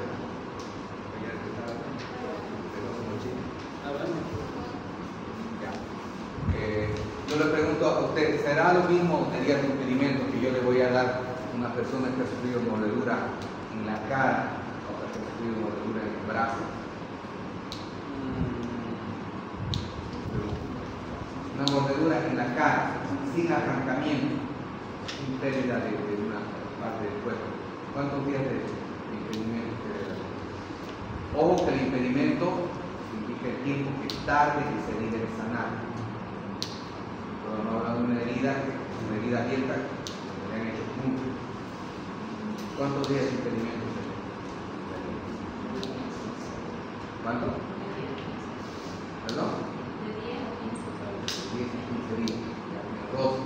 Yo le pregunto a usted, ¿será lo mismo de días de experimento que yo le voy a dar a una persona que ha sufrido mordedura en la cara o que ha sufrido mordedura en el brazo? Una mordedura en la cara, sin arrancamiento, sin pérdida de una parte del cuerpo. ¿Cuántos días de impedimento se debe dar? Ojo que el impedimento significa el tiempo que tarde que se herida en sanar. Pero no hablando de una herida abierta que le han hecho punto. ¿Cuántos días de impedimento se debe? ¿Cuánto? ¿Perdón? 10 y 15 días. 2.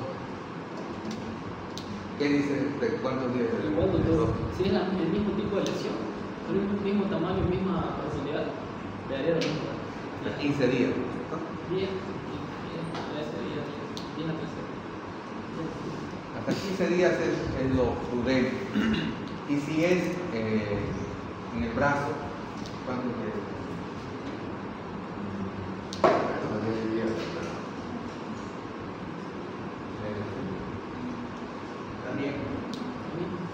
¿Qué dice usted? ¿Cuántos días de Igual, doctor, si es el mismo tipo de lesión, con el mismo tamaño, misma profundidad, le daría lo mismo. 15 días, ¿cierto? 10, 13 días, 10 a 13. Hasta 15 días es lo prudente. Y si es en el brazo, ¿cuántos días? También.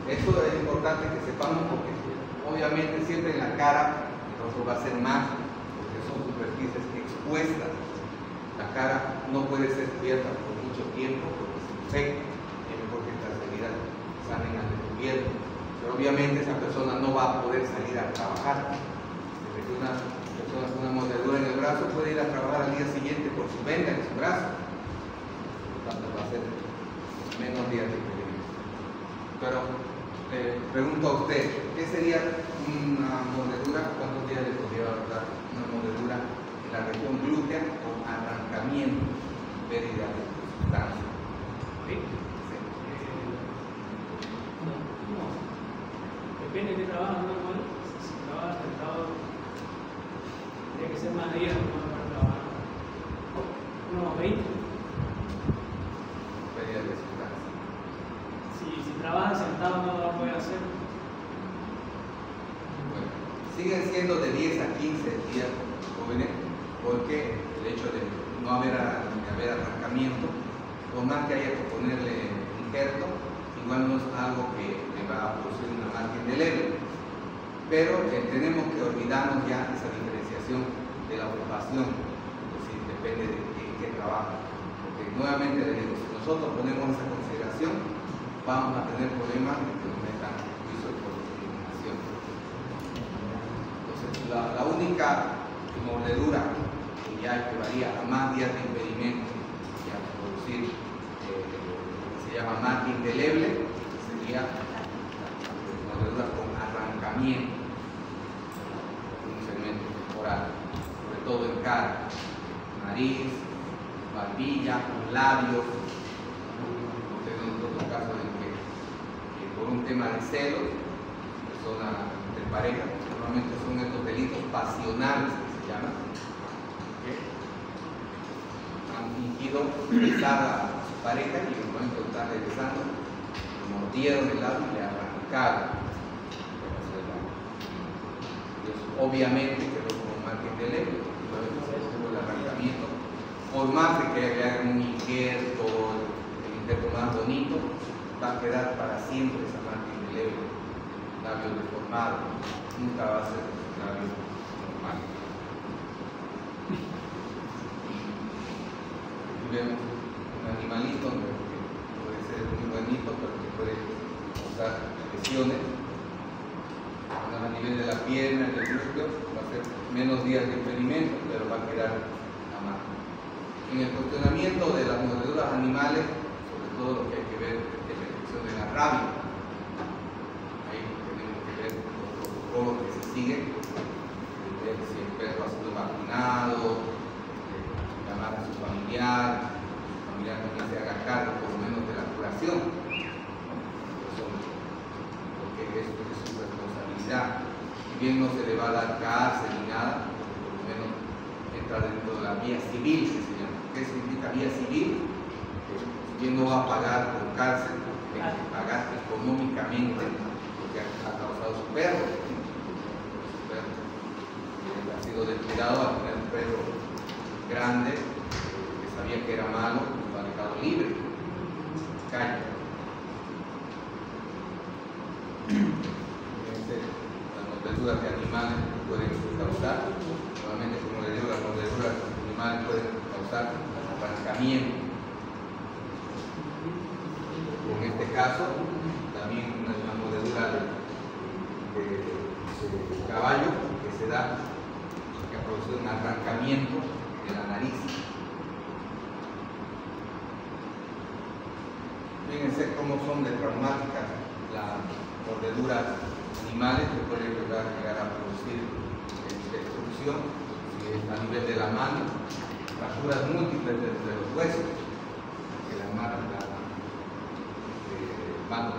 Esto es importante que sepamos porque obviamente siempre en la cara el rostro va a ser más porque son superficies expuestas. La cara no puede ser cubierta por mucho tiempo porque se infecta. Es mejor que estas heridas salen al descubierto. Pero obviamente esa persona no va a poder salir a trabajar. Desde que una persona con una mordedura en el brazo puede ir a trabajar al día siguiente por su venda en su brazo. Por lo tanto va a ser menos días de experimento. Pero pregunto a usted, ¿qué sería una mordedura? ¿Cuántos días le podría dar una mordedura en la región glútea con arrancamiento, pérdida de sustancia? ¿Sí? No. Depende de qué trabajo, ¿no? Si trabaja sentado, tiene que ser más días para trabajar. Unos 20. Pérdida de sustancia. Si trabaja sentado no lo va a poder hacer. Bueno, siguen siendo de 10 a 15 días jóvenes porque el hecho de no haber arrancamiento, por más que haya que ponerle injerto, igual no es algo que le va a producir una marca indeleble. Pero tenemos que olvidarnos ya esa diferenciación de la ocupación, es decir, depende de qué trabajo. Porque nuevamente le digo, si nosotros ponemos esa consideración, vamos a tener problemas de que nos metan juicio por discriminación. Entonces, la única mordedura que ya equivalía a más días de impedimento y a producir lo que se llama marca indeleble sería mordedura con arrancamiento de un segmento corporal, sobre todo en cara, nariz, barbilla, labios. En otros casos en que por un tema de celos, persona de pareja, normalmente son estos delitos pasionales que se llaman, ¿okay? Han fingido besar a su pareja y en el momento de estar regresando, le mordieron el labio y le arrancaron. Entonces, obviamente quedó como marca indeleble, luego el arrancamiento, por más de que le hagan un injerto, más bonito, va a quedar para siempre esa marca indeleble, labio deformado, nunca va a ser un labio normal. Aquí vemos un animalito que puede ser muy bonito, pero que puede causar lesiones. A nivel de la pierna, del glúteo, va a ser menos días de experimento, pero va a quedar la marca. En el cuestionamiento de las mordeduras animales, todo lo que hay que ver es la infección de la rabia. Ahí tenemos que ver los protocolos que se siguen, ver si el perro ha sido vacunado, llamar a entra dentro de la vía civil, que se llama. ¿Qué significa vía civil? ¿Quién no va a pagar con cárcel? Tiene que pagar económicamente lo que ha causado su perro. Su perro ha sido descuidado al tener un perro grande, que sabía que era malo, lo ha dejado libre. Calle. Las mordeduras de animales pueden causar, nuevamente como les digo, las mordeduras de animales pueden causar arrancamiento. En este caso, también una mordedura de caballo que se da, que produce un arrancamiento de la nariz. Fíjense cómo son de traumáticas las mordeduras animales que pueden llegar a producir destrucción, si es a nivel de la mano, fracturas múltiples de los huesos, que la mano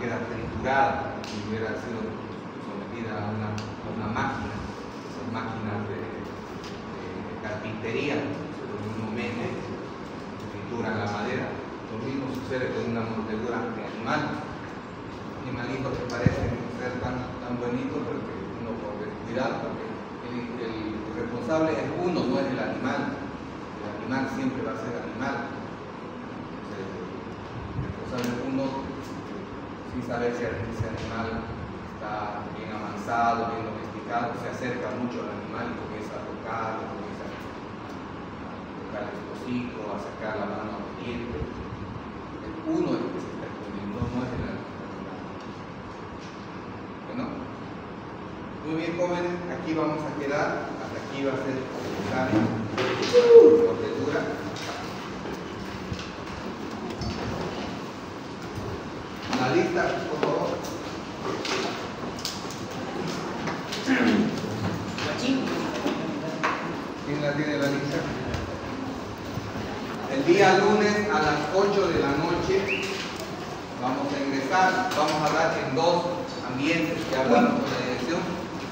queda triturada si hubiera sido sometida a una máquina, esas máquinas de carpintería, en un momento trituran la madera. Lo mismo sucede con una mordedura de animal. Animalitos que parecen ser tan bonitos, pero que uno por descuidar, porque el responsable es uno, no es el animal. El animal siempre va a ser animal. El responsable es uno, sin saber si ese animal está bien avanzado, bien domesticado, se acerca mucho al animal y comienza a tocarlo, comienza a tocar el hocico, a sacar la mano a los dientes. Uno es el que se está escondiendo, no es el animal. Bueno, muy bien, jóvenes, aquí vamos a quedar, hasta aquí va a ser el examen de mordedura. La lista, por favor. ¿Quién la tiene la lista? El día lunes a las 8 de la noche vamos a ingresar, vamos a hablar en dos ambientes que hablamos con la dirección,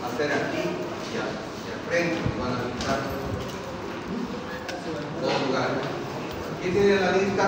va a ser aquí y al frente, van a visitar dos lugares. ¿Quién tiene la lista?